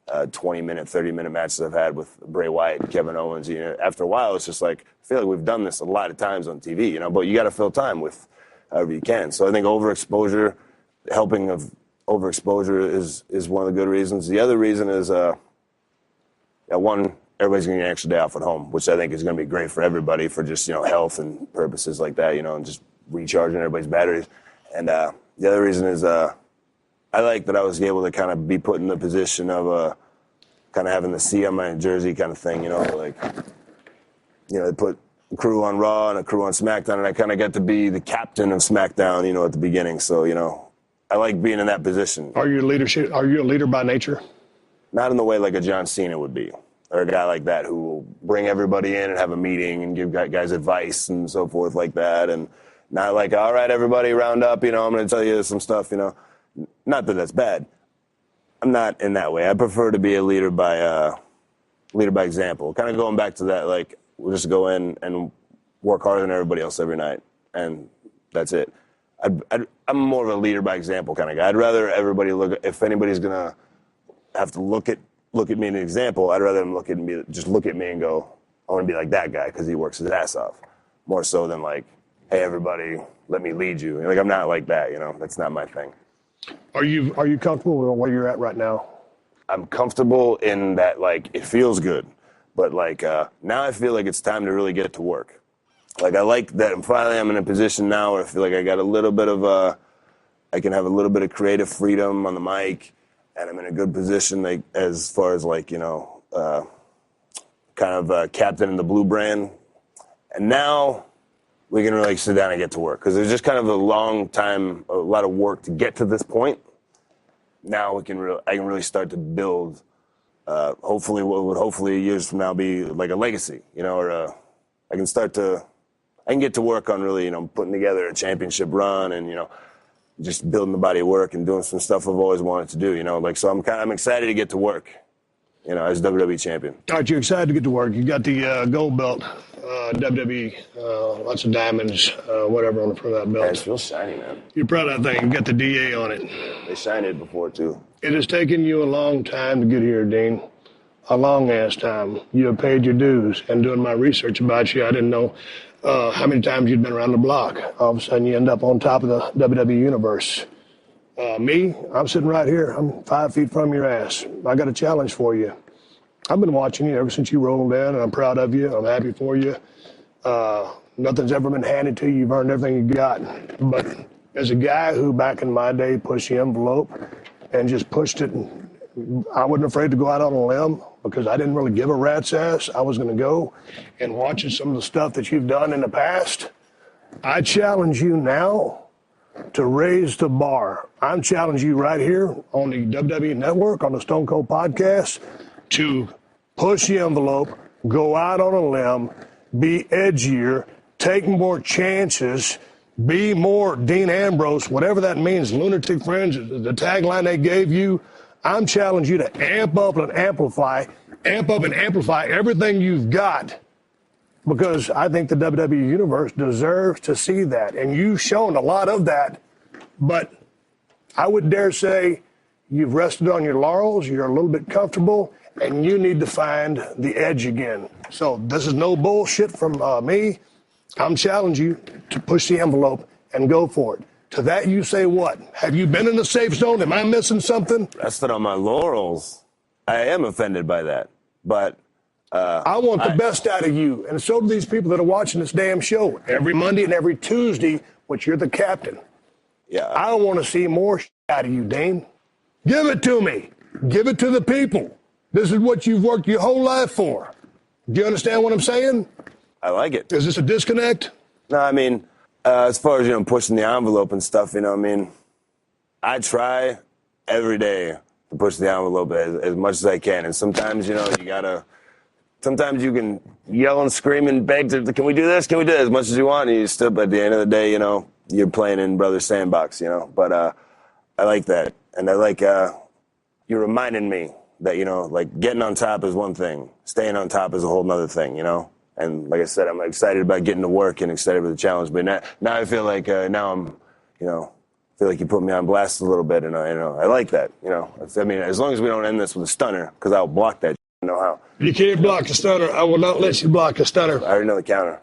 20-minute, 30-minute matches I've had with Bray Wyatt and Kevin Owens. After a while, it's just I feel like we've done this a lot of times on TV, but you got to fill time with however you can. So I think overexposure, helping of overexposure is one of the good reasons. The other reason is, one, everybody's going to get an extra day off at home, which I think is going to be great for everybody for just, health and purposes like that, and just recharging everybody's batteries. And the other reason is, I like that I was able to kind of be put in the position of kind of having the C on my jersey kind of thing, they put a crew on Raw and a crew on SmackDown, and I kind of got to be the captain of SmackDown, at the beginning. So, I like being in that position. Are you a leader by nature? Not in the way like a John Cena would be, or a guy like that who will bring everybody in and have a meeting and give guys advice and so forth like that, and not like, all right, everybody round up, I'm going to tell you some stuff, Not that that's bad. I'm not in that way. I prefer to be a leader by example. Kind of going back to that, we'll just go in and work harder than everybody else every night, and that's it. I'm more of a leader by example kind of guy. I'd rather everybody if anybody's gonna have to look at me as an example, I'd rather them look at me and go, I want to be like that guy because he works his ass off, more so than hey everybody, let me lead you. I'm not like that, That's not my thing. Are you comfortable with where you're at right now? I'm comfortable in that it feels good, but now I feel like it's time to really get to work. I like that I'm in a position now where I feel like I got a little bit of I can have a little bit of creative freedom on the mic, and I'm in a good position as far as kind of captain in the blue brand. And now we can really sit down and get to work because there's just kind of a lot of work to get to this point. Now I can really start to build, hopefully what would hopefully years from now be like a legacy, or I can start to I can get to work on really, putting together a championship run and, just building the body of work and doing some stuff I've always wanted to do, so I'm excited to get to work, as WWE champion. All right, you're excited to get to work. You got the gold belt, WWE, lots of diamonds, whatever on the front of that belt. Yeah, it's real shiny, man. You're proud of that thing. You got the DA on it. They shined it before, too. It has taken you a long time to get here, Dean. A long-ass time. You have paid your dues. And doing my research about you, I didn't know how many times you'd been around the block. All of a sudden, you end up on top of the WWE universe. Me, I'm sitting right here. I'm 5 feet from your ass. I got a challenge for you. I've been watching you ever since you rolled in, and I'm proud of you. I'm happy for you. Nothing's ever been handed to you. You've earned everything you got. But as a guy who back in my day pushed the envelope and just pushed it, I wasn't afraid to go out on a limb because I didn't really give a rat's ass. I was going to go, and watching some of the stuff that you've done in the past, I challenge you now to raise the bar. I'm challenging you right here on the WWE Network, on the Stone Cold Podcast, to push the envelope, go out on a limb, be edgier, take more chances, be more Dean Ambrose, whatever that means, lunatic friends, the tagline they gave you. I'm challenging you to amp up and amplify everything you've got, because I think the WWE Universe deserves to see that. And you've shown a lot of that, but I would dare say you've rested on your laurels, you're a little bit comfortable, and you need to find the edge again. So this is no bullshit from me. I'm challenging you to push the envelope and go for it. To that you say what? Have you been in the safe zone? Am I missing something? Rested on my laurels. I am offended by that, but I want the best out of you, and so do these people that are watching this damn show every Monday and every Tuesday, which you're the captain. Yeah. I want to see more out of you, Dane. Give it to me. Give it to the people. This is what you've worked your whole life for. Do you understand what I'm saying? I like it. Is this a disconnect? No, I mean, as far as, pushing the envelope and stuff, I try every day to push the envelope as much as I can. And sometimes, sometimes you can yell and scream and beg can we do this? Can we do this? As much as you want. And you still, at the end of the day, you're playing in brother's sandbox, But I like that. And I like you're reminding me that, getting on top is one thing. Staying on top is a whole nother thing, And like I said, I'm excited about getting to work and excited for the challenge. But now I feel like now I'm, feel like you put me on blast a little bit, and I like that. I mean, as long as we don't end this with a stunner, because I'll block that. I know how. You can't block a stunner. I will not let you block a stunner. I already know the counter.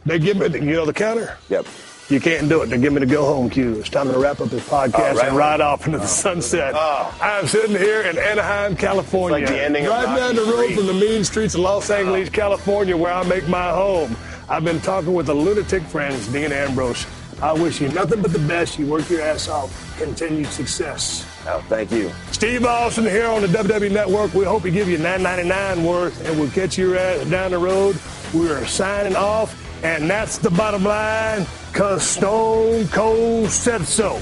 They give me, the counter? Yep. You can't do it. They give me the go-home cue. It's time to wrap up this podcast and ride off into the sunset. I'm sitting here in Anaheim, California. It's like the ending of right down the road from the mean streets of Los Angeles, California, where I make my home. I've been talking with the lunatic friends, Dean Ambrose. I wish you nothing but the best. You work your ass off. Continued success. Oh, thank you. Steve Austin here on the WWE Network. We hope we give you $9.99 worth, and we'll catch your ass down the road. We're signing off, and that's the bottom line, because Stone Cold said so.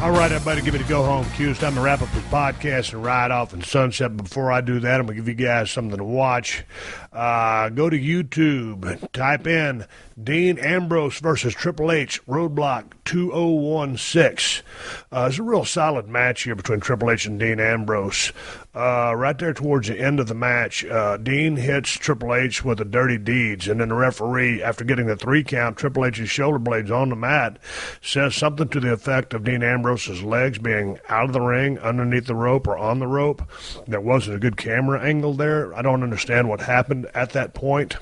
All right, everybody, give me the go-home cue. It's time to wrap up this podcast and ride off in sunset. Before I do that, I'm going to give you guys something to watch. Go to YouTube. Type in Dean Ambrose versus Triple H, Roadblock 2016. It's a real solid match here between Triple H and Dean Ambrose. Right there towards the end of the match, Dean hits Triple H with the dirty deeds, and then the referee, after getting the 3 count, Triple H's shoulder blades on the mat, says something to the effect of Dean Ambrose's legs being out of the ring, underneath the rope, or on the rope. There wasn't a good camera angle there. I don't understand what happened at that point.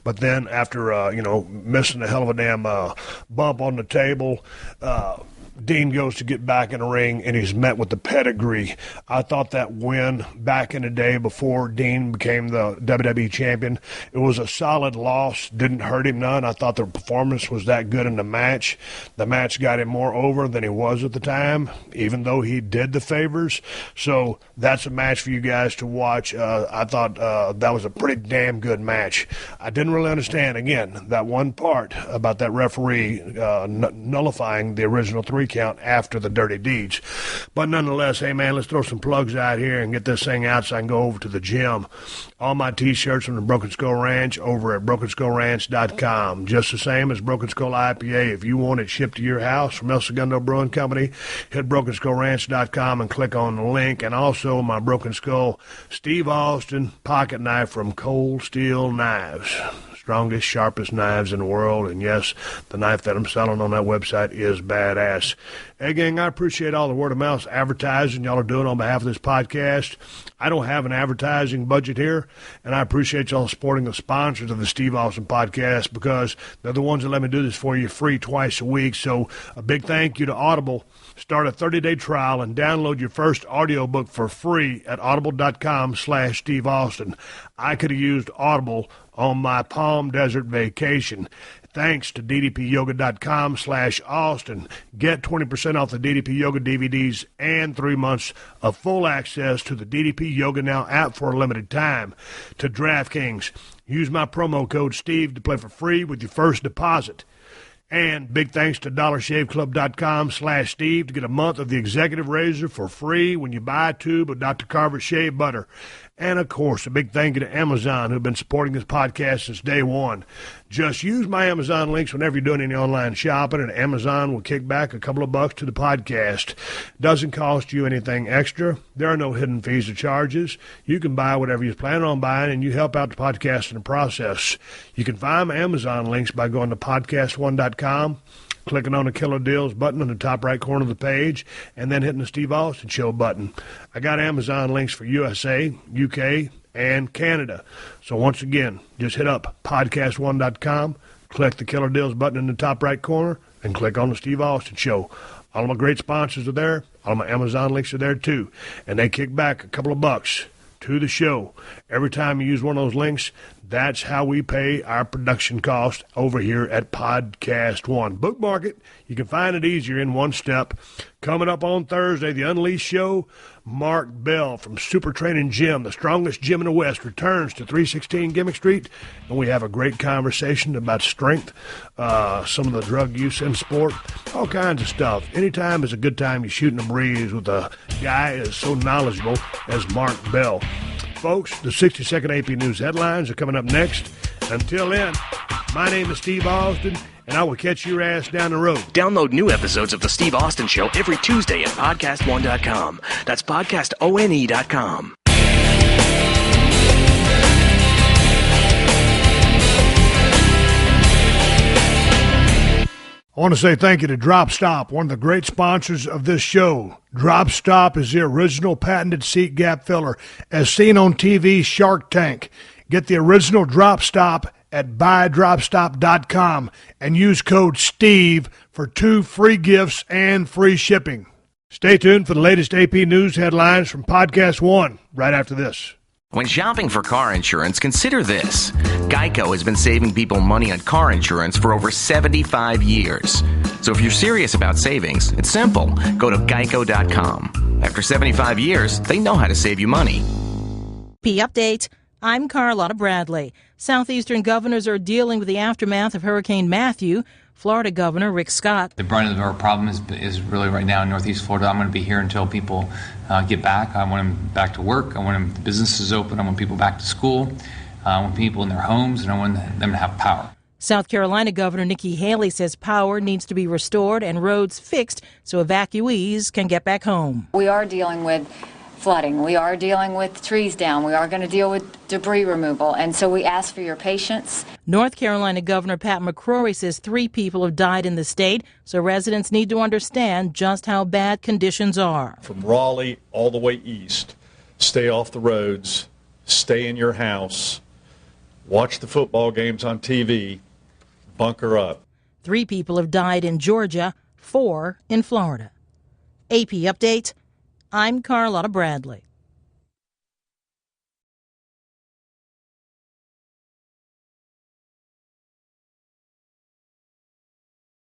But then after, missing a hell of a damn bump on the table, Dean goes to get back in the ring, and he's met with the pedigree. I thought that win back in the day before Dean became the WWE champion, it was a solid loss. Didn't hurt him none. I thought the performance was that good in the match. The match got him more over than he was at the time, even though he did the favors. So that's a match for you guys to watch. I thought that was a pretty damn good match. I didn't really understand, again, that one part about that referee nullifying the original 3 count after the dirty deeds. But nonetheless, hey man, let's throw some plugs out here and get this thing out so I can go over to the gym. All my t-shirts from the Broken Skull Ranch over at BrokenSkullRanch.com. Just the same as Broken Skull IPA. If you want it shipped to your house from El Segundo Brewing Company, hit BrokenSkullRanch.com and click on the link. And also my Broken Skull Steve Austin pocket knife from Cold Steel Knives. Strongest, sharpest knives in the world. And yes, the knife that I'm selling on that website is badass. Hey, gang, I appreciate all the word-of-mouth advertising y'all are doing on behalf of this podcast. I don't have an advertising budget here, and I appreciate y'all supporting the sponsors of the Steve Austin podcast because they're the ones that let me do this for you free twice a week. So a big thank you to Audible. Start a 30-day trial and download your first audiobook for free at audible.com/Steve Austin. I could have used Audible on my Palm Desert vacation. Thanks to ddpyoga.com/Austin. Get 20% off the DDP Yoga DVDs and 3 months of full access to the DDP Yoga Now app for a limited time. To DraftKings, use my promo code Steve to play for free with your first deposit. And big thanks to DollarShaveClub.com/Steve to get a month of the Executive Razor for free when you buy a tube of Dr. Carver's Shave Butter. And, of course, a big thank you to Amazon, who've been supporting this podcast since day one. Just use my Amazon links whenever you're doing any online shopping, and Amazon will kick back a couple of bucks to the podcast. Doesn't cost you anything extra. There are no hidden fees or charges. You can buy whatever you plan on buying, and you help out the podcast in the process. You can find my Amazon links by going to podcast1.com, clicking on the Killer Deals button on the top right corner of the page, and then hitting the Steve Austin Show button. I got Amazon links for USA, UK, and Canada. So once again, just hit up podcast1.com, click the Killer Deals button in the top right corner, and click on the Steve Austin Show. All of my great sponsors are there. All of my Amazon links are there too. And they kick back a couple of bucks to the show. Every time you use one of those links, that's how we pay our production cost over here at Podcast One. Bookmark it. You can find it easier in one step. Coming up on Thursday, the Unleashed Show, Mark Bell from Super Training Gym, the strongest gym in the West, returns to 316 Gimmick Street, and we have a great conversation about strength, some of the drug use in sport, all kinds of stuff. Anytime is a good time. You're shooting a breeze with a guy as so knowledgeable as Mark Bell. Folks, the 60-second AP News headlines are coming up next. Until then, my name is Steve Austin, and I will catch your ass down the road. Download new episodes of The Steve Austin Show every Tuesday at podcast1.com. That's podcastone.com. I want to say thank you to Drop Stop, one of the great sponsors of this show. Drop Stop is the original patented seat gap filler, as seen on TV's Shark Tank. Get the original Drop Stop at buydropstop.com and use code STEVE for 2 free gifts and free shipping. Stay tuned for the latest AP News headlines from Podcast One right after this. When shopping for car insurance, consider this. Geico has been saving people money on car insurance for over 75 years. So if you're serious about savings, it's simple. Go to geico.com. After 75 years, they know how to save you money. Update. I'm Carlotta Bradley. Southeastern governors are dealing with the aftermath of Hurricane Matthew. Florida Governor Rick Scott. The brunt of our problem is really right now in Northeast Florida. I'm going to be here until people get back. I want them back to work. I want the businesses open. I want people back to school. I want people in their homes, and I want them to have power. South Carolina Governor Nikki Haley says power needs to be restored and roads fixed so evacuees can get back home. We are dealing with flooding. We are dealing with trees down. We are going to deal with debris removal. And so we ask for your patience. North Carolina Governor Pat McCrory says 3 people have died in the state, so residents need to understand just how bad conditions are. From Raleigh all the way east, stay off the roads, stay in your house, watch the football games on TV, bunker up. 3 people have died in Georgia, 4 in Florida. AP Update. I'm Carlotta Bradley.